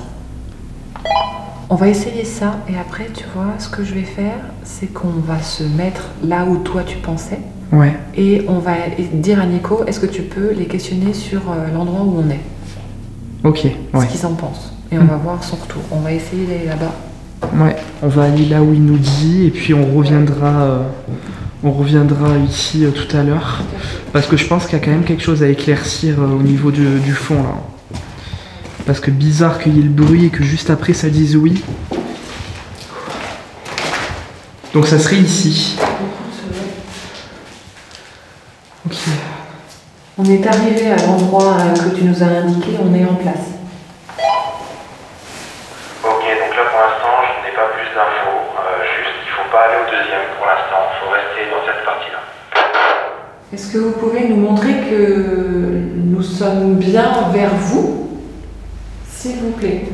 D: On va essayer ça et après, tu vois, ce que je vais faire, c'est qu'on va se mettre là où toi tu pensais
C: Ouais.
D: et on va dire à Nico, est-ce que tu peux les questionner sur l'endroit où on est,
C: Ok.
D: ce
C: Ouais.
D: qu'ils en pensent. Et on va voir son retour. On va essayer d'aller là-bas.
C: Ouais. On va aller là où il nous dit et puis on reviendra ici tout à l'heure. Parce que je pense qu'il y a quand même quelque chose à éclaircir au niveau du fond là. Parce que bizarre qu'il y ait le bruit et que juste après ça dise oui. Donc ça serait ici. Ok.
D: On est arrivé à l'endroit que tu nous as indiqué, on est en place.
B: Ok, donc là pour l'instant je n'ai pas plus d'infos. Juste il faut pas aller au deuxième pour l'instant, il faut rester dans cette partie-là.
D: Est-ce que vous pouvez nous montrer que nous sommes bien vers vous, s'il vous plaît?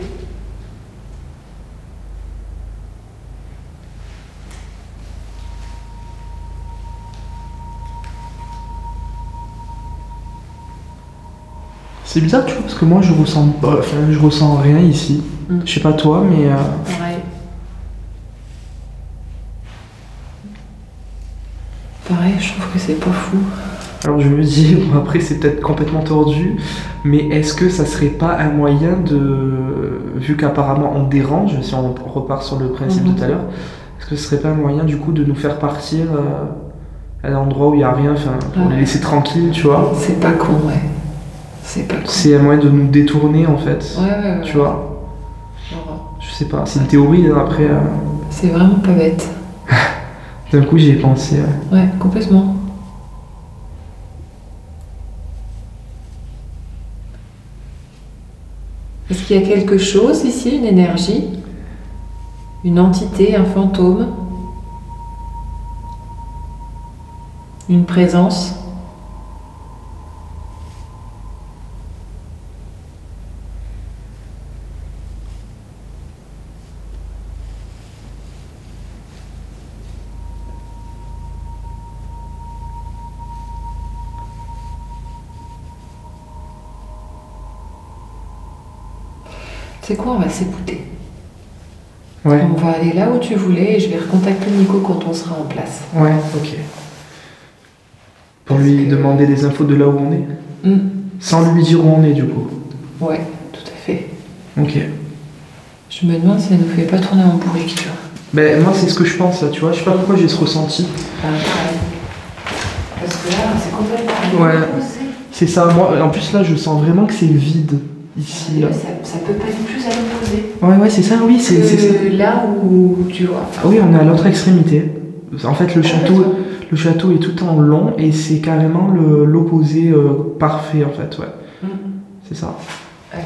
C: C'est bizarre, tu vois, parce que moi je ressens pas, enfin, je ressens rien ici. Je sais pas toi, mais
D: Pareil. pareil, je trouve que c'est pas fou.
C: Alors je me dis, bon après c'est peut-être complètement tordu, mais est-ce que ça serait pas un moyen de, vu qu'apparemment on dérange, si on repart sur le principe de tout à l'heure, est-ce que ce serait pas un moyen du coup de nous faire partir à l'endroit où il n'y a rien, enfin pour les laisser tranquilles, tu vois?
D: C'est pas con, ouais. C'est pas con.
C: C'est un moyen de nous détourner en fait,
D: Ouais.
C: tu vois? Je sais pas, c'est une théorie hein, après.
D: C'est vraiment pas bête.
C: D'un coup j'y ai pensé.
D: Ouais, complètement. Est-ce qu'il y a quelque chose ici, une énergie, une entité, un fantôme, une présence? C'est quoi, on va s'écouter.
C: Ouais.
D: On va aller là où tu voulais et je vais recontacter Nico quand on sera en place.
C: Ouais, ok. Pour lui demander des infos de là où on est. Sans lui dire où on est du coup.
D: Ouais, tout à fait.
C: Ok.
D: Je me demande si ça nous fait pas tourner en bourrique, tu vois.
C: Ben moi c'est ce que je pense là, tu vois. Je sais pas pourquoi j'ai ce ressenti.
D: Pareil. Parce que là, c'est complètement
C: Ouais.
D: opposé.
C: C'est ça, moi en plus là je sens vraiment que c'est vide ici. Là.
D: Ça peut pas être plus à l'opposé.
C: Ouais, c'est ça, oui, c'est ça.
D: Là où tu vois.
C: Ah oui, on est à l'autre extrémité. En fait, le château est tout en long et c'est carrément l'opposé parfait, en fait, ouais. C'est ça.
D: Allez.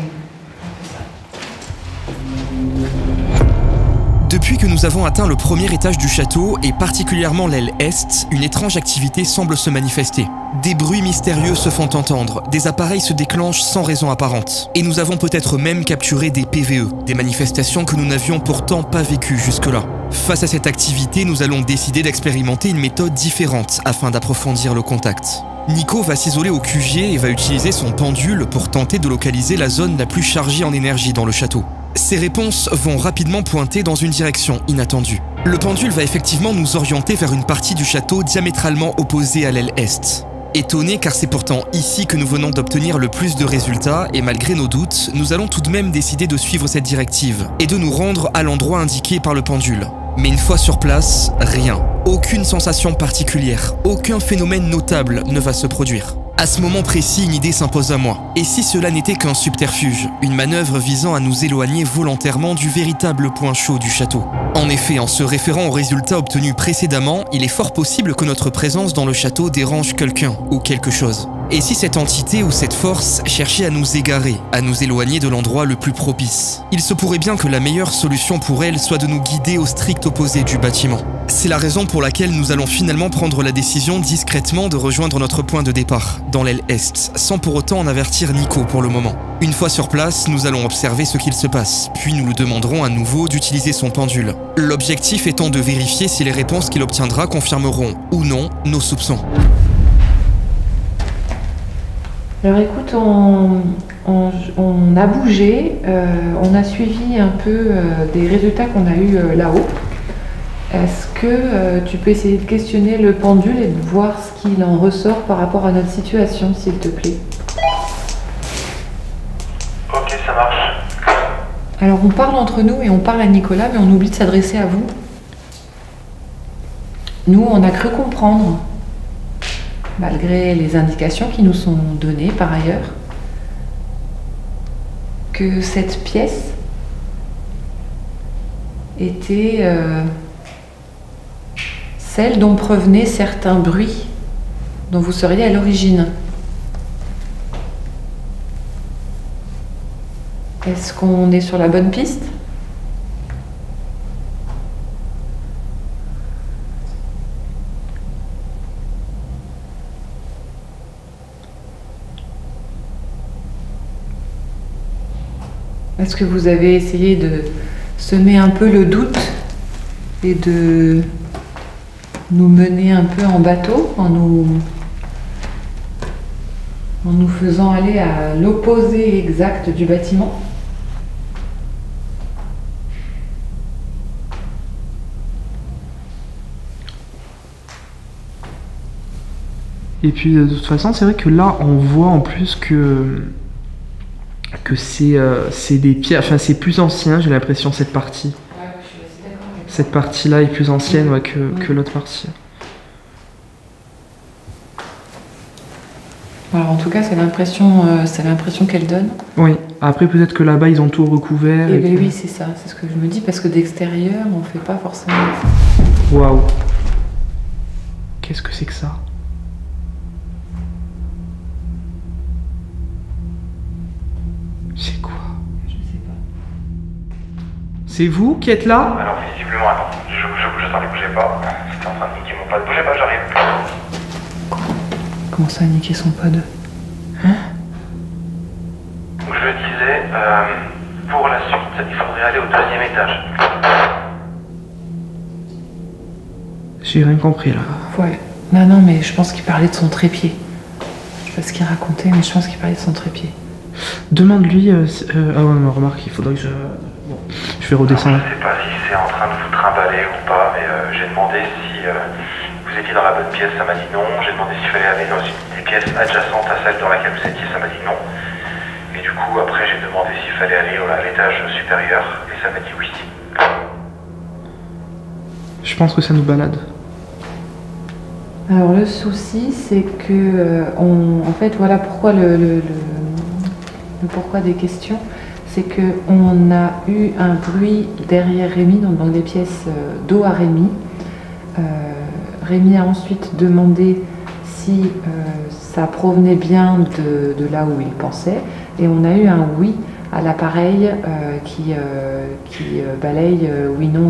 A: Depuis que nous avons atteint le premier étage du château, et particulièrement l'aile est, une étrange activité semble se manifester. Des bruits mystérieux se font entendre, des appareils se déclenchent sans raison apparente. Et nous avons peut-être même capturé des PVE, des manifestations que nous n'avions pourtant pas vécues jusque-là. Face à cette activité, nous allons décider d'expérimenter une méthode différente afin d'approfondir le contact. Nico va s'isoler au QG et va utiliser son pendule pour tenter de localiser la zone la plus chargée en énergie dans le château. Ces réponses vont rapidement pointer dans une direction inattendue. Le pendule va effectivement nous orienter vers une partie du château diamétralement opposée à l'aile est. Étonné car c'est pourtant ici que nous venons d'obtenir le plus de résultats et malgré nos doutes, nous allons tout de même décider de suivre cette directive et de nous rendre à l'endroit indiqué par le pendule. Mais une fois sur place, rien. Aucune sensation particulière, aucun phénomène notable ne va se produire. À ce moment précis, une idée s'impose à moi. Et si cela n'était qu'un subterfuge, une manœuvre visant à nous éloigner volontairement du véritable point chaud du château? En effet, en se référant aux résultats obtenus précédemment, il est fort possible que notre présence dans le château dérange quelqu'un ou quelque chose. Et si cette entité ou cette force cherchait à nous égarer, à nous éloigner de l'endroit le plus propice? Il se pourrait bien que la meilleure solution pour elle soit de nous guider au strict opposé du bâtiment. C'est la raison pour laquelle nous allons finalement prendre la décision discrètement de rejoindre notre point de départ, dans l'aile est, sans pour autant en avertir Nico pour le moment. Une fois sur place, nous allons observer ce qu'il se passe, puis nous lui demanderons à nouveau d'utiliser son pendule. L'objectif étant de vérifier si les réponses qu'il obtiendra confirmeront ou non nos soupçons.
D: Alors écoute, on a bougé, on a suivi un peu des résultats qu'on a eus là-haut. Est-ce que tu peux essayer de questionner le pendule et de voir ce qu'il en ressort par rapport à notre situation, s'il te plaît?
E: Ok, ça marche.
D: Alors on parle entre nous et on parle à Nicolas, mais on oublie de s'adresser à vous. Nous, on a cru comprendre, malgré les indications qui nous sont données par ailleurs, que cette pièce était celle dont provenaient certains bruits dont vous seriez à l'origine. Est-ce qu'on est sur la bonne piste ? Est-ce que vous avez essayé de semer un peu le doute et de nous mener un peu en bateau en nous faisant aller à l'opposé exact du bâtiment ?
C: Et puis de toute façon, c'est vrai que là, on voit en plus que c'est des pierres, enfin c'est plus ancien, j'ai l'impression, cette partie.
D: Ouais, je suis assez d'accord avec
C: Cette partie-là est plus ancienne ouais, que l'autre partie.
D: Alors en tout cas, c'est l'impression qu'elle donne.
C: Oui, après peut-être que là-bas, ils ont tout recouvert.
D: Et
C: et
D: bien
C: que-
D: oui, c'est ça, c'est ce que je me dis, parce que d'extérieur, on fait pas forcément...
C: Waouh. Qu'est-ce que c'est que ça? C'est quoi?
D: Je sais pas.
C: C'est vous qui êtes là?
E: Alors, visiblement, attends, je sens, ne bougez pas. C'était en train de niquer mon pad. Bougez pas, j'arrive.
D: Comment ça, niquer son pod?
E: Donc, je disais, pour la suite, il faudrait aller au 2e étage.
C: J'ai rien compris là.
D: Ouais. Non, mais je pense qu'il parlait de son trépied. Je sais pas ce qu'il racontait, mais je pense qu'il parlait de son trépied.
C: Demande-lui. Ah ouais, mais remarque, il faudrait que je. Bon, je vais redescendre.
E: Je sais pas si c'est en train de vous trimballer ou pas, mais j'ai demandé si vous étiez dans la bonne pièce, ça m'a dit non. J'ai demandé s'il fallait aller dans une des pièces adjacentes à celle dans laquelle vous étiez, ça m'a dit non. Et du coup, après, j'ai demandé s'il fallait aller à l'étage supérieur, et ça m'a dit oui.
C: Je pense que ça nous balade.
D: Alors le souci, c'est que en fait, voilà pourquoi le pourquoi des questions, c'est que on a eu un bruit derrière Rémi, donc dans les pièces dos à Rémi. Rémi a ensuite demandé si ça provenait bien de là où il pensait, et on a eu un oui à l'appareil qui balaye oui non.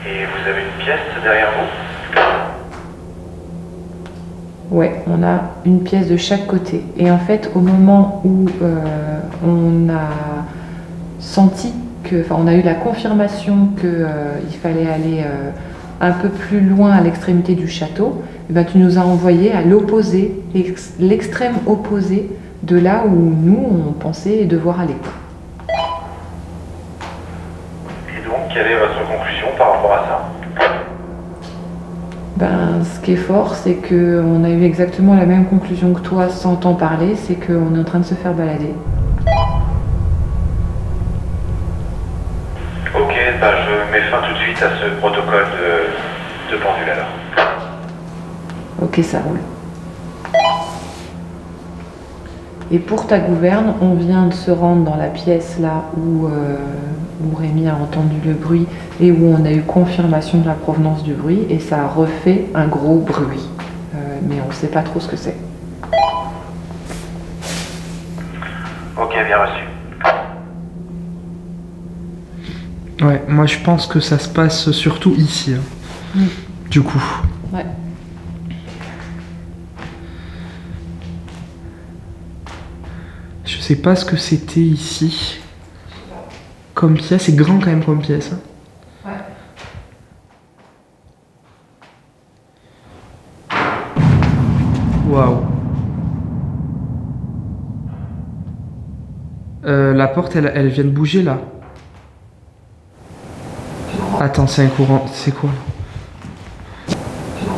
E: Et vous avez une pièce derrière vous?
D: Ouais, on a une pièce de chaque côté. Et en fait, au moment où on a senti que, enfin, on a eu la confirmation qu'il fallait aller un peu plus loin à l'extrémité du château, eh ben, tu nous as envoyé à l'opposé, l'extrême opposé de là où nous, on pensait devoir aller.
E: Et donc, quelle est votre conclusion par rapport à ça?
D: Ben, ce qui est fort, c'est qu'on a eu exactement la même conclusion que toi sans t'en parler, c'est qu'on est en train de se faire balader.
E: Ok, bah je mets fin tout de suite à ce protocole de pendule alors.
D: Ok, ça roule. Et pour ta gouverne, on vient de se rendre dans la pièce là où Rémi a entendu le bruit et où on a eu confirmation de la provenance du bruit, et ça a refait un gros bruit. Mais on ne sait pas trop ce que c'est.
E: Ok, bien reçu.
C: Ouais, moi je pense que ça se passe surtout ici. Hein. Du coup.
D: Ouais.
C: Je sais pas ce que c'était ici. Comme pièce, c'est grand quand même comme pièce. Hein. Waouh. La porte, elle vient de bouger là. Attends, c'est un courant. C'est quoi?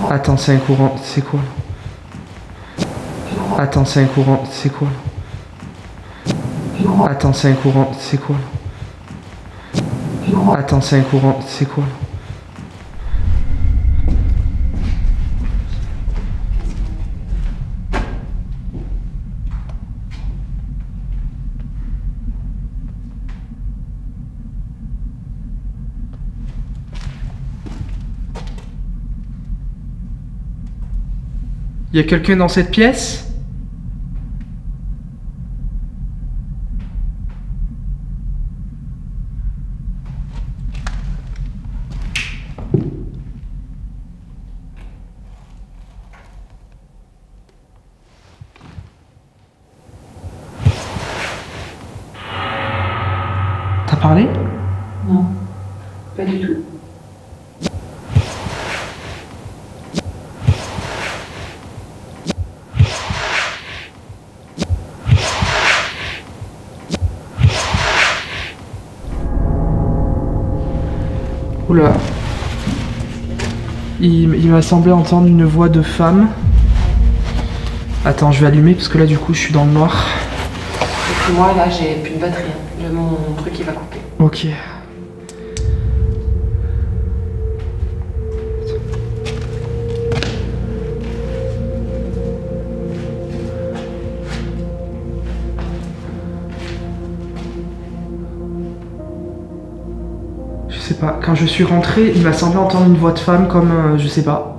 C: Attends, c'est un courant. C'est quoi? Attends, c'est un courant. C'est quoi? Attends, c'est un courant. C'est quoi? Attends, c'est un courant. C'est quoi? Y a quelqu'un dans cette pièce? T'as parlé?
D: Non, pas du tout.
C: Oula. il m'a semblé entendre une voix de femme. Attends, je vais allumer parce que là du coup je suis dans le noir.
D: Et puis moi là j'ai plus de batterie, hein. Mon truc il va couper.
C: Ok. Je sais pas, quand je suis rentré, il m'a semblé entendre une voix de femme comme, je sais pas.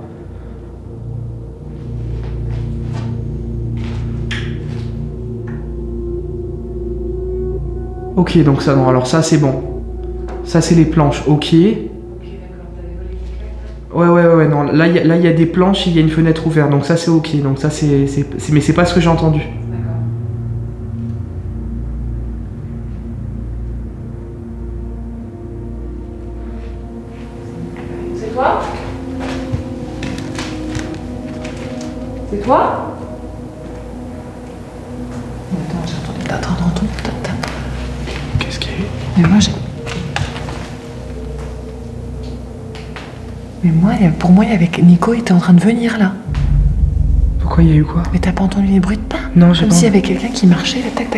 C: Ok, donc ça, non, alors ça c'est bon. Ça c'est les planches, ok. Ouais, non, là il y a des planches, il y a une fenêtre ouverte, donc ça c'est ok. Donc ça mais c'est pas ce que j'ai entendu.
D: C'est toi? C'est toi? Attends, j'ai entendu. Attends.
C: Qu'est-ce qu'il y a eu?
D: Mais moi, pour moi, il y avait Nico était en train de venir là.
C: Pourquoi il y a eu quoi?
D: Mais t'as pas entendu les bruits de pas?
C: Non, j'ai
D: Comme
C: pas.
D: s'il y avait quelqu'un qui marchait, là, tac.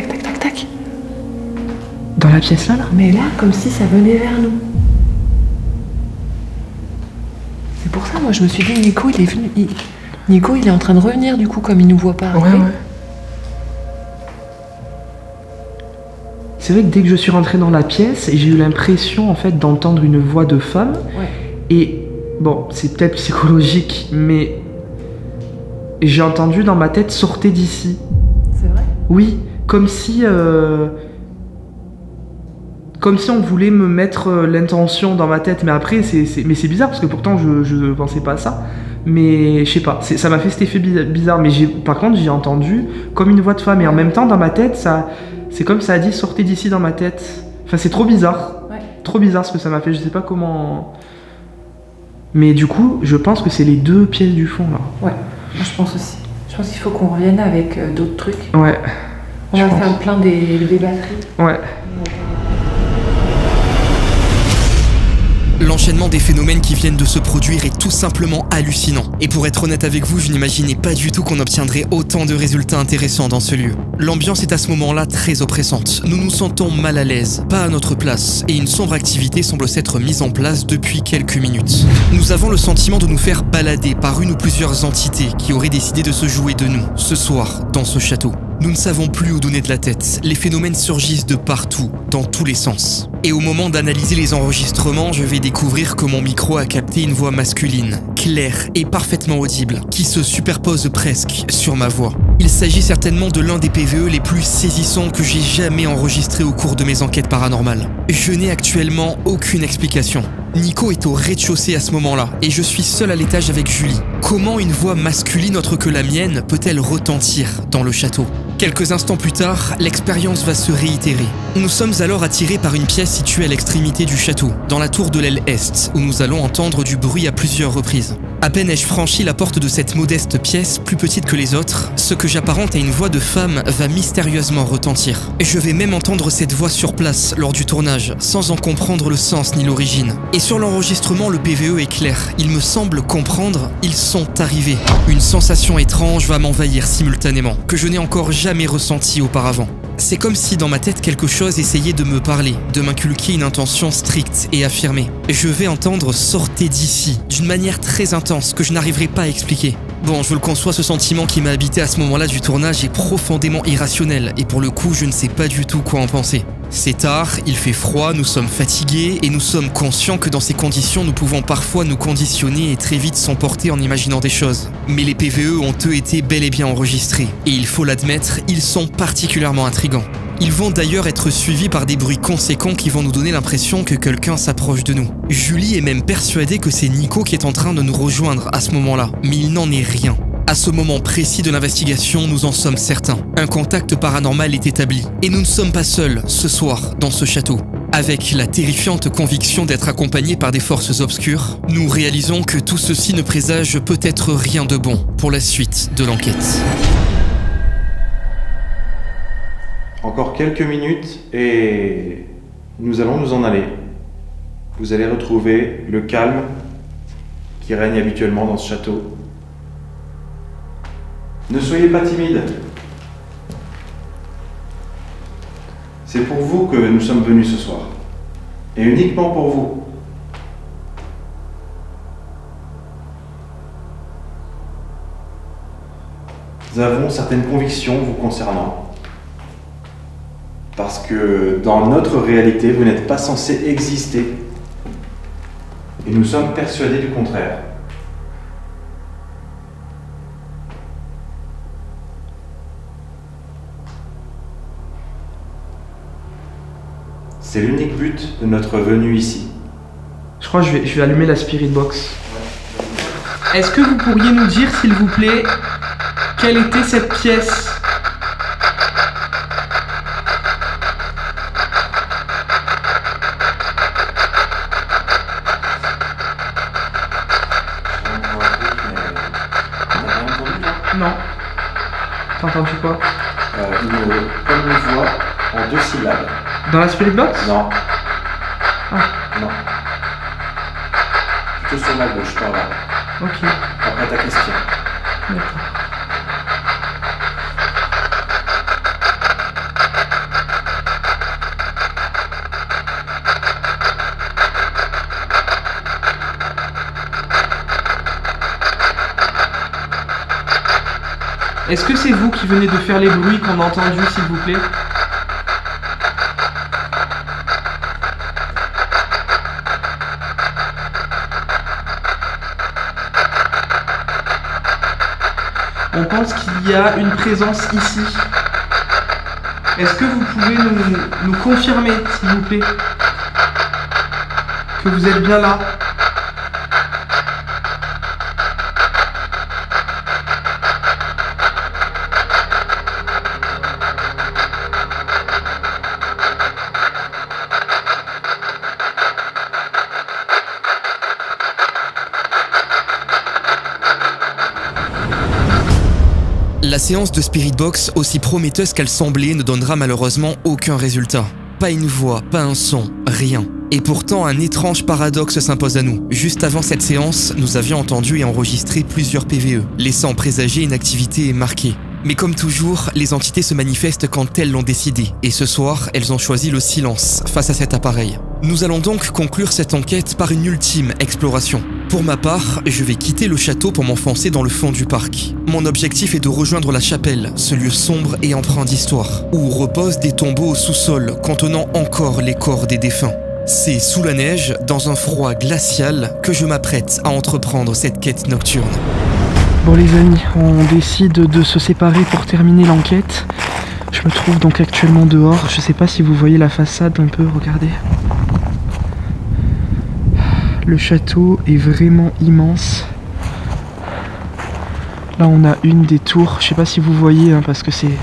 C: Dans la pièce là?
D: Mais là, comme si ça venait vers nous. C'est pour ça, moi, je me suis dit, Nico, il est venu. Nico, il est en train de revenir, du coup, comme il nous voit pas arriver.
C: Ouais. C'est vrai que dès que je suis rentré dans la pièce, j'ai eu l'impression en fait d'entendre une voix de femme.
D: Ouais.
C: Et bon, c'est peut-être psychologique, mais j'ai entendu dans ma tête sortez d'ici.
D: C'est vrai?
C: Oui, comme si on voulait me mettre l'intention dans ma tête. Mais après, mais c'est bizarre parce que pourtant je pensais pas à ça. Mais je sais pas, ça m'a fait cet effet bizarre. Mais par contre, j'ai entendu comme une voix de femme et en même temps dans ma tête ça. C'est comme ça a dit sortez d'ici dans ma tête. Enfin c'est trop bizarre.
D: Ouais.
C: Trop bizarre ce que ça m'a fait, je sais pas comment. Mais du coup, je pense que c'est les deux pièces du fond là.
D: Ouais, moi je pense aussi. Je pense qu'il faut qu'on revienne avec d'autres trucs.
C: Ouais.
D: On va faire le plein des batteries.
C: Ouais.
A: L'enchaînement des phénomènes qui viennent de se produire est tout simplement hallucinant. Et pour être honnête avec vous, je n'imaginais pas du tout qu'on obtiendrait autant de résultats intéressants dans ce lieu. L'ambiance est à ce moment-là très oppressante. Nous nous sentons mal à l'aise, pas à notre place, et une sombre activité semble s'être mise en place depuis quelques minutes. Nous avons le sentiment de nous faire balader par une ou plusieurs entités qui auraient décidé de se jouer de nous, ce soir, dans ce château. Nous ne savons plus où donner de la tête. Les phénomènes surgissent de partout, dans tous les sens. Et au moment d'analyser les enregistrements, je vais découvrir que mon micro a capté une voix masculine, claire et parfaitement audible, qui se superpose presque sur ma voix. Il s'agit certainement de l'un des PVE les plus saisissants que j'ai jamais enregistré au cours de mes enquêtes paranormales. Je n'ai actuellement aucune explication. Nico est au rez-de-chaussée à ce moment-là, et je suis seul à l'étage avec Julie. Comment une voix masculine autre que la mienne peut-elle retentir dans le château? Quelques instants plus tard, l'expérience va se réitérer. Nous sommes alors attirés par une pièce située à l'extrémité du château, dans la tour de l'aile est, où nous allons entendre du bruit à plusieurs reprises. À peine ai-je franchi la porte de cette modeste pièce, plus petite que les autres, ce que j'apparente à une voix de femme va mystérieusement retentir. Je vais même entendre cette voix sur place lors du tournage, sans en comprendre le sens ni l'origine. Et sur l'enregistrement, le PVE est clair. Il me semble comprendre, ils sont arrivés. Une sensation étrange va m'envahir simultanément, que je n'ai encore jamais ressentie auparavant. C'est comme si dans ma tête quelque chose essayait de me parler, de m'inculquer une intention stricte et affirmée. Je vais entendre « sortez d'ici » d'une manière très intense que je n'arriverai pas à expliquer. Bon, je le conçois, ce sentiment qui m'a habité à ce moment-là du tournage est profondément irrationnel et pour le coup, je ne sais pas du tout quoi en penser. C'est tard, il fait froid, nous sommes fatigués et nous sommes conscients que dans ces conditions, nous pouvons parfois nous conditionner et très vite s'emporter en imaginant des choses. Mais les PVE ont eux été bel et bien enregistrés et il faut l'admettre, ils sont particulièrement intrigants. Ils vont d'ailleurs être suivis par des bruits conséquents qui vont nous donner l'impression que quelqu'un s'approche de nous. Julie est même persuadée que c'est Nico qui est en train de nous rejoindre à ce moment-là, mais il n'en est rien. À ce moment précis de l'investigation, nous en sommes certains. Un contact paranormal est établi. Et nous ne sommes pas seuls, ce soir, dans ce château. Avec la terrifiante conviction d'être accompagnés par des forces obscures, nous réalisons que tout ceci ne présage peut-être rien de bon pour la suite de l'enquête.
B: Encore quelques minutes et nous allons nous en aller. Vous allez retrouver le calme qui règne habituellement dans ce château. Ne soyez pas timide. C'est pour vous que nous sommes venus ce soir, et uniquement pour vous. Nous avons certaines convictions vous concernant, parce que dans notre réalité, vous n'êtes pas censé exister, et nous sommes persuadés du contraire. C'est l'unique but de notre venue ici.
C: Je crois que je vais allumer la Spirit Box. Est-ce que vous pourriez nous dire, s'il vous plaît, quelle était cette pièce? Non. T'as entendu quoi?
B: Comme une voix en 2 syllabes.
C: Dans la Spirit Box?
B: Non.
C: Ah.
B: Non. Plutôt sur ma gauche, par là.
C: Ok.
B: Après ta question.
C: D'accord. Est-ce que c'est vous qui venez de faire les bruits qu'on a entendus, s'il vous plaît? On pense qu'il y a une présence ici. Est-ce que vous pouvez nous confirmer, s'il vous plaît, que vous êtes bien là?
A: La séance de Spirit Box, aussi prometteuse qu'elle semblait, ne donnera malheureusement aucun résultat. Pas une voix, pas un son, rien. Et pourtant, un étrange paradoxe s'impose à nous. Juste avant cette séance, nous avions entendu et enregistré plusieurs PVE, laissant présager une activité marquée. Mais comme toujours, les entités se manifestent quand elles l'ont décidé. Et ce soir, elles ont choisi le silence face à cet appareil. Nous allons donc conclure cette enquête par une ultime exploration. Pour ma part, je vais quitter le château pour m'enfoncer dans le fond du parc. Mon objectif est de rejoindre la chapelle, ce lieu sombre et empreint d'histoire, où reposent des tombeaux au sous-sol contenant encore les corps des défunts. C'est sous la neige, dans un froid glacial, que je m'apprête à entreprendre cette quête nocturne.
C: Bon les amis, on décide de se séparer pour terminer l'enquête. Je me trouve donc actuellement dehors. Je sais pas si vous voyez la façade un peu, regardez. Le château est vraiment immense. Là on a une des tours, je sais pas si vous voyez hein, parce que c'est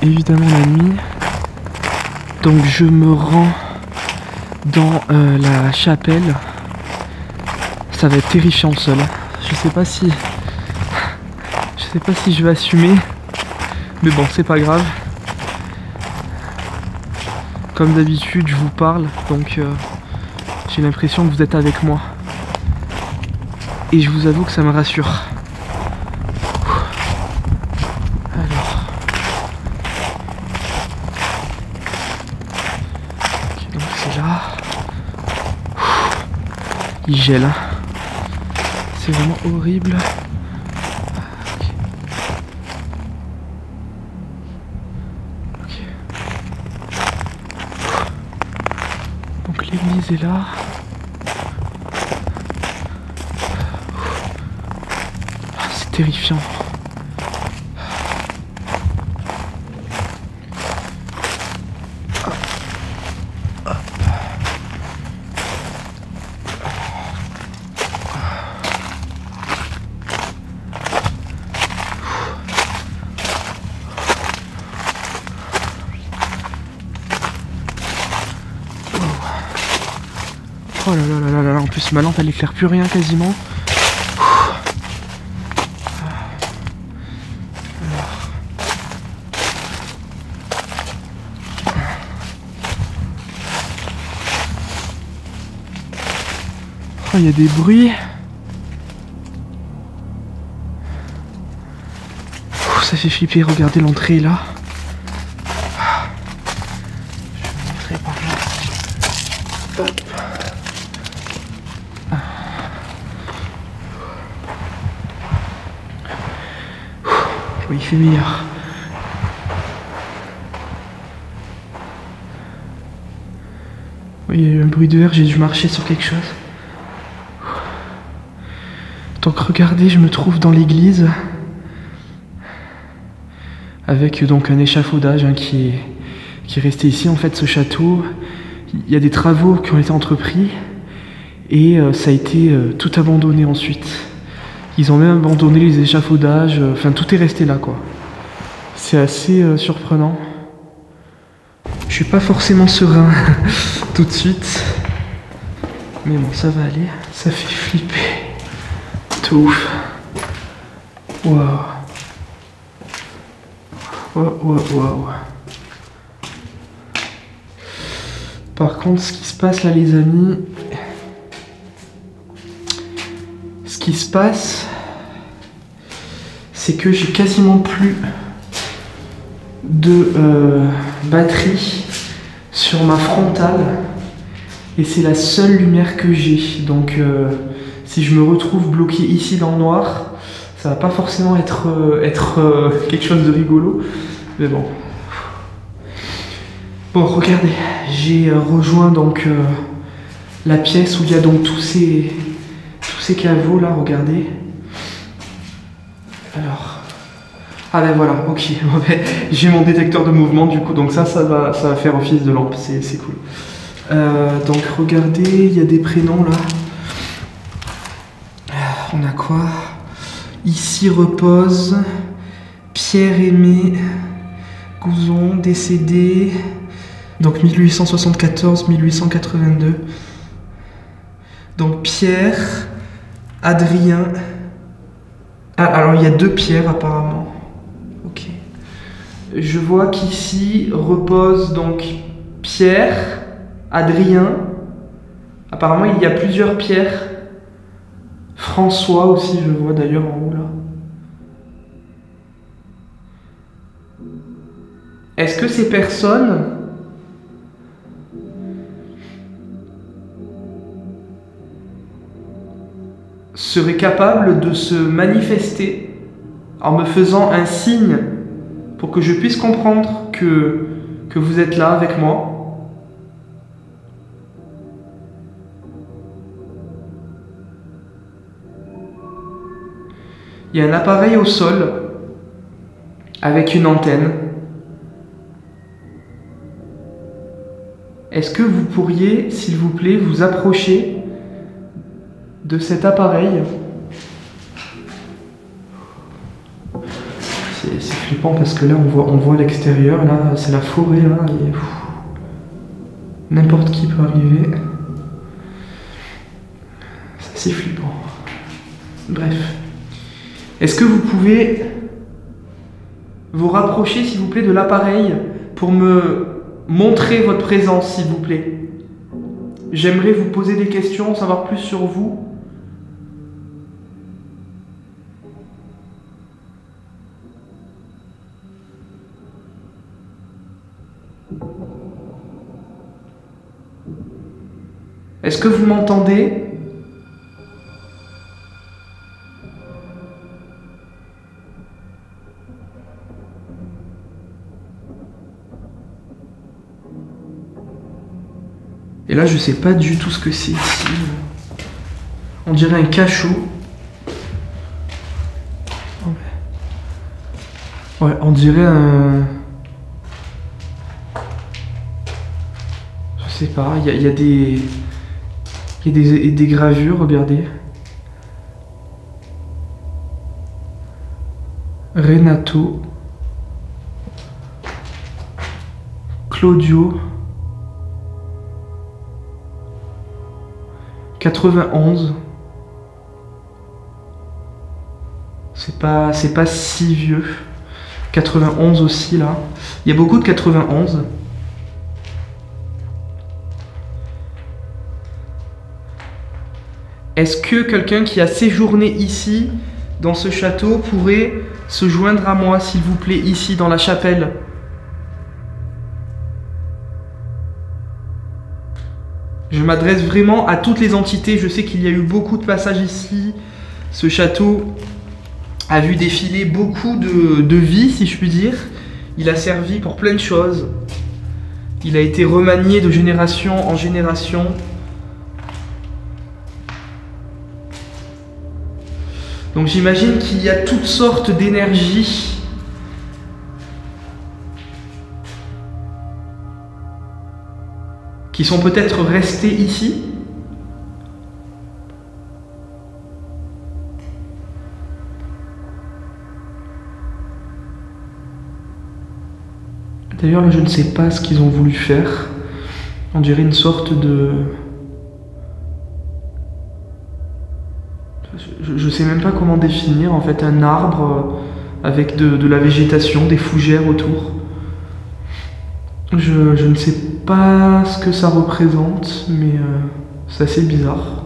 C: évidemment la nuit. Donc je me rends dans la chapelle. Ça va être terrifiant le sol. Je sais pas si je vais assumer. Mais bon, c'est pas grave. Comme d'habitude, je vous parle, donc j'ai l'impression que vous êtes avec moi. Et je vous avoue que ça me rassure. Alors. Ok, donc c'est là. Il gèle. C'est vraiment horrible. Ok. Ok. Donc l'église est là. C'est terrifiant. Oh là là là là là, en plus ma lampe elle éclaire plus rien quasiment. Oh, il y a des bruits. Oh, ça fait flipper, regardez l'entrée là. Je vais montrer par là. Hop. Oui, il fait meilleur. Oui, il y a eu un bruit de verre, j'ai dû marcher sur quelque chose. Donc regardez, je me trouve dans l'église avec donc un échafaudage qui est resté ici en fait, ce château. Il y a des travaux qui ont été entrepris et ça a été tout abandonné ensuite. Ils ont même abandonné les échafaudages, enfin tout est resté là quoi. C'est assez surprenant. Je suis pas forcément serein tout de suite, mais bon ça va aller, ça fait flipper. Tout ouf. Waouh. Waouh. Par contre, ce qui se passe là, les amis, ce qui se passe, c'est que j'ai quasiment plus de batterie sur ma frontale et c'est la seule lumière que j'ai. Donc, si je me retrouve bloqué ici dans le noir, ça va pas forcément être quelque chose de rigolo, mais bon. Bon, regardez, j'ai rejoint donc la pièce où il y a donc tous ces caveaux là, regardez. Alors, ah ben voilà, ok, j'ai mon détecteur de mouvement du coup, donc ça va faire office de lampe, c'est cool. Donc regardez, il y a des prénoms là. On a quoi? Ici repose Pierre-Aimé Gouzon, décédé donc 1874-1882. Donc Pierre, Adrien. Ah, alors il y a deux Pierres apparemment. Ok. Je vois qu'ici repose donc Pierre, Adrien. Apparemment il y a plusieurs Pierres. François aussi, je vois d'ailleurs en haut là. Est-ce que ces personnes seraient capables de se manifester en me faisant un signe pour que je puisse comprendre que vous êtes là avec moi? Il y a un appareil au sol avec une antenne. Est-ce que vous pourriez, s'il vous plaît, vous approcher de cet appareil? C'est flippant parce que là on voit l'extérieur, là c'est la forêt là, et n'importe qui peut arriver. C'est assez flippant. Bref. Est-ce que vous pouvez vous rapprocher, s'il vous plaît, de l'appareil pour me montrer votre présence, s'il vous plaît? J'aimerais vous poser des questions, en savoir plus sur vous. Est-ce que vous m'entendez ? Et là, je sais pas du tout ce que c'est ici. On dirait un cachot. Ouais, on dirait un... Je sais pas, il y a des gravures, regardez. Renato. Claudio. 91. C'est pas si vieux. 91 aussi là. Il y a beaucoup de 91. Est-ce que quelqu'un qui a séjourné ici, dans ce château, pourrait se joindre à moi, s'il vous plaît, ici, dans la chapelle? Je m'adresse vraiment à toutes les entités. Je sais qu'il y a eu beaucoup de passages ici. Ce château a vu défiler beaucoup de vie, si je puis dire. Il a servi pour plein de choses. Il a été remanié de génération en génération. Donc j'imagine qu'il y a toutes sortes d'énergies qui sont peut-être restées ici. D'ailleurs, là, je ne sais pas ce qu'ils ont voulu faire. On dirait une sorte de... Je sais même pas comment définir, en fait, un arbre avec de la végétation, des fougères autour. Je ne sais pas ce que ça représente, mais c'est assez bizarre.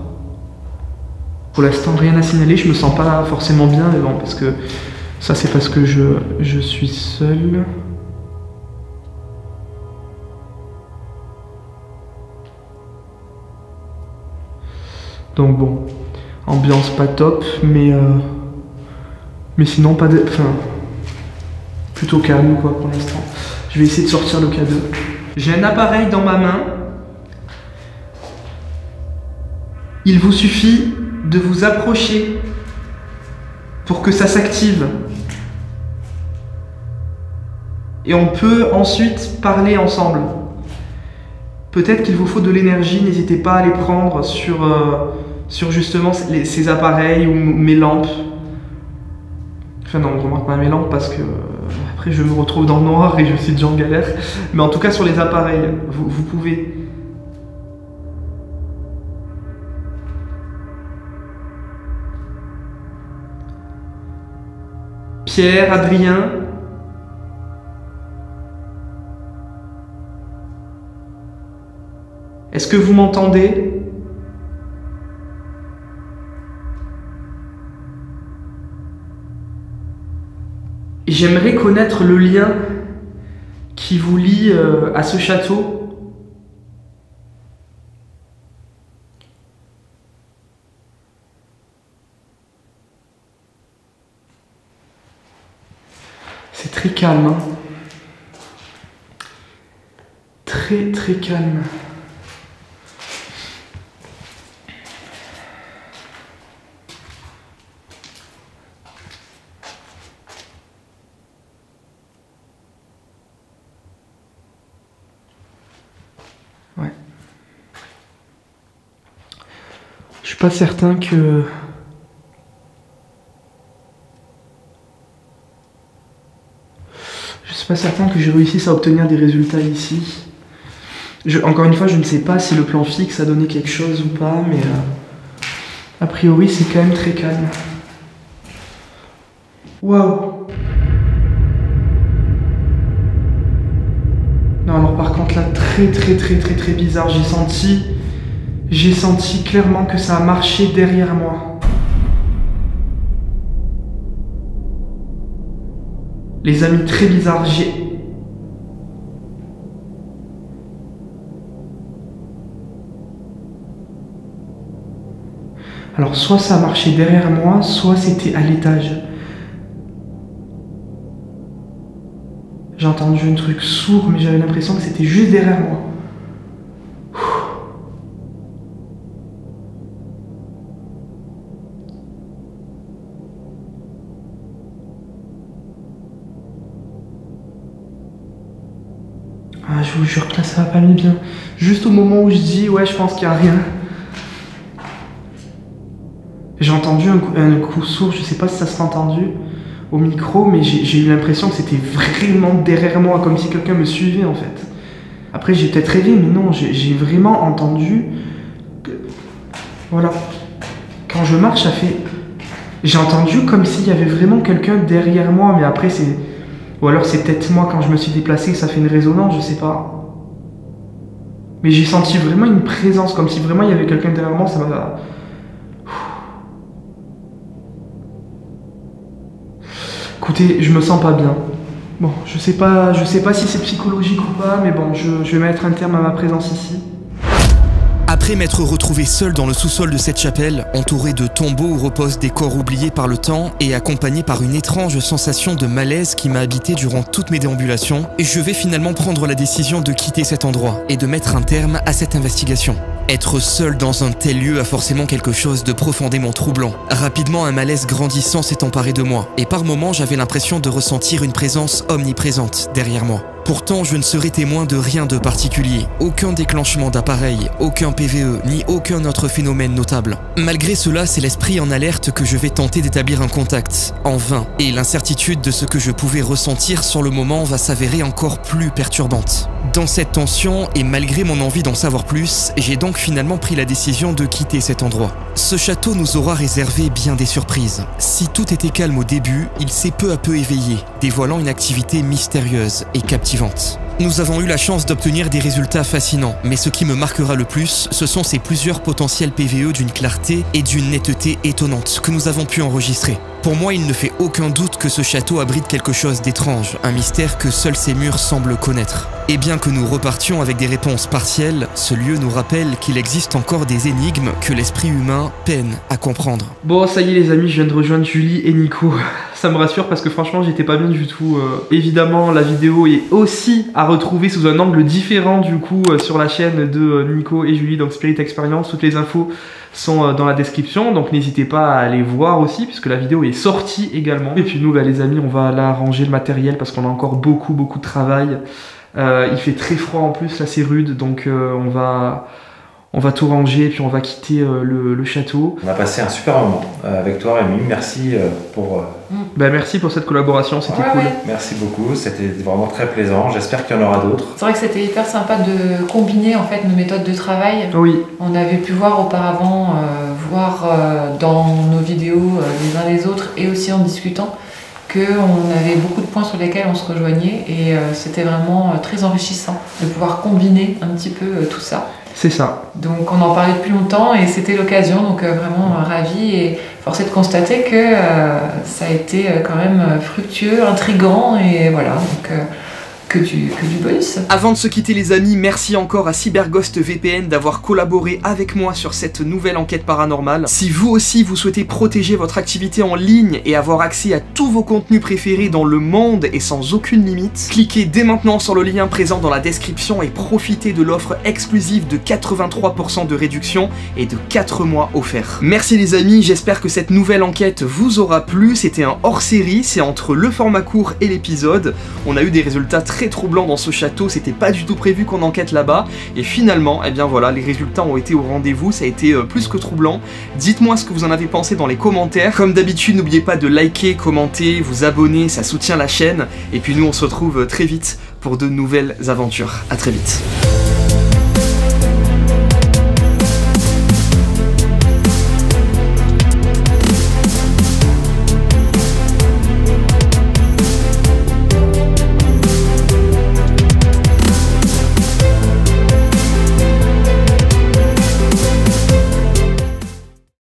C: Pour l'instant, rien à signaler, je me sens pas forcément bien, mais bon, parce que ça, c'est parce que je suis seul. Donc bon, ambiance pas top, mais sinon pas de... Enfin, plutôt calme quoi pour l'instant. Je vais essayer de sortir le cadeau. J'ai un appareil dans ma main. Il vous suffit de vous approcher pour que ça s'active. Et on peut ensuite parler ensemble. Peut-être qu'il vous faut de l'énergie, n'hésitez pas à les prendre sur justement ces appareils ou mes lampes. Enfin non, on ne remarque pas mes lampes parce que après je me retrouve dans le noir et je suis déjà en galère. Mais en tout cas sur les appareils, vous pouvez. Pierre, Adrien. Est-ce que vous m'entendez ? J'aimerais connaître le lien qui vous lie à ce château. C'est très calme, hein. Très très calme. Ouais. Je suis pas certain que... Je suis pas certain que je réussisse à obtenir des résultats ici. Encore une fois, je ne sais pas si le plan fixe a donné quelque chose ou pas, mais a priori, c'est quand même très calme. Waouh! Non, alors par contre là, très bizarre. J'ai senti clairement que ça a marché derrière moi. Les amis, très bizarre. Alors soit ça a marché derrière moi, soit c'était à l'étage. J'ai entendu un truc sourd, mais j'avais l'impression que c'était juste derrière moi. Ah, je vous jure que là, ça va pas aller bien. Juste au moment où je dis, ouais, je pense qu'il n'y a rien. J'ai entendu un coup sourd, je sais pas si ça s'est entendu au micro, mais j'ai eu l'impression que c'était vraiment derrière moi, comme si quelqu'un me suivait en fait. Après j'ai peut-être rêvé, mais non, j'ai vraiment entendu que... Voilà. Quand je marche, ça fait... J'ai entendu comme s'il y avait vraiment quelqu'un derrière moi, mais après c'est... Ou alors c'est peut-être moi quand je me suis déplacé, ça fait une résonance, je sais pas. Mais j'ai senti vraiment une présence, comme si vraiment il y avait quelqu'un derrière moi, ça m'a... Écoutez, je me sens pas bien. Bon, je sais pas si c'est psychologique ou pas, mais bon, je vais mettre un terme à ma présence ici.
A: Après m'être retrouvé seul dans le sous-sol de cette chapelle, entouré de tombeaux où reposent des corps oubliés par le temps et accompagné par une étrange sensation de malaise qui m'a habité durant toutes mes déambulations, je vais finalement prendre la décision de quitter cet endroit et de mettre un terme à cette investigation. Être seul dans un tel lieu a forcément quelque chose de profondément troublant. Rapidement, un malaise grandissant s'est emparé de moi, et par moments j'avais l'impression de ressentir une présence omniprésente derrière moi. Pourtant, je ne serais témoin de rien de particulier, aucun déclenchement d'appareil, aucun PVE, ni aucun autre phénomène notable. Malgré cela, c'est l'esprit en alerte que je vais tenter d'établir un contact, en vain, et l'incertitude de ce que je pouvais ressentir sur le moment va s'avérer encore plus perturbante. Dans cette tension, et malgré mon envie d'en savoir plus, j'ai donc finalement pris la décision de quitter cet endroit. Ce château nous aura réservé bien des surprises. Si tout était calme au début, il s'est peu à peu éveillé, dévoilant une activité mystérieuse et captivante. Nous avons eu la chance d'obtenir des résultats fascinants, mais ce qui me marquera le plus, ce sont ces plusieurs potentiels PVE d'une clarté et d'une netteté étonnantes que nous avons pu enregistrer. Pour moi, il ne fait aucun doute que ce château abrite quelque chose d'étrange, un mystère que seuls ses murs semblent connaître. Et bien que nous repartions avec des réponses partielles, ce lieu nous rappelle qu'il existe encore des énigmes que l'esprit humain peine à comprendre.
C: Bon, ça y est les amis, je viens de rejoindre Julie et Nico. Ça me rassure parce que franchement, j'étais pas bien du tout. Évidemment, la vidéo est aussi à retrouver sous un angle différent du coup sur la chaîne de Nico et Julie, donc Spirit Experience. Toutes les infos sont dans la description, donc n'hésitez pas à aller voir aussi puisque la vidéo est sortie également. Et puis nous bah, les amis, on va là ranger le matériel parce qu'on a encore beaucoup de travail. Il fait très froid en plus, là c'est rude, donc on va tout ranger et puis on va quitter le château.
B: On a passé un super moment avec toi Rémi, merci pour...
C: Bah, merci pour cette collaboration, c'était cool.
D: Ouais.
B: Merci beaucoup, c'était vraiment très plaisant, j'espère qu'il y en aura d'autres.
D: C'est vrai que c'était hyper sympa de combiner en fait nos méthodes de travail.
C: Oui.
D: On avait pu voir auparavant, dans nos vidéos les uns les autres et aussi en discutant, qu'on avait beaucoup de points sur lesquels on se rejoignait et c'était vraiment très enrichissant de pouvoir combiner un petit peu tout ça.
C: C'est ça.
D: Donc on en parlait depuis longtemps et c'était l'occasion, donc vraiment ravi et force est de constater que ça a été quand même fructueux, intriguant et voilà, donc que du bonus.
C: Avant de se quitter les amis, merci encore à CyberGhost VPN d'avoir collaboré avec moi sur cette nouvelle enquête paranormale. Si vous aussi vous souhaitez protéger votre activité en ligne et avoir accès à tous vos contenus préférés dans le monde et sans aucune limite, cliquez dès maintenant sur le lien présent dans la description et profitez de l'offre exclusive de 83% de réduction et de 4 mois offerts. Merci les amis, j'espère que cette nouvelle enquête vous aura plu. C'était un hors-série, c'est entre le format court et l'épisode. On a eu des résultats très troublant dans ce château, c'était pas du tout prévu qu'on enquête là-bas et finalement, eh bien voilà, les résultats ont été au rendez-vous, ça a été plus que troublant. Dites-moi ce que vous en avez pensé dans les commentaires. Comme d'habitude, n'oubliez pas de liker, commenter, vous abonner, ça soutient la chaîne et puis nous on se retrouve très vite pour de nouvelles aventures. À très vite.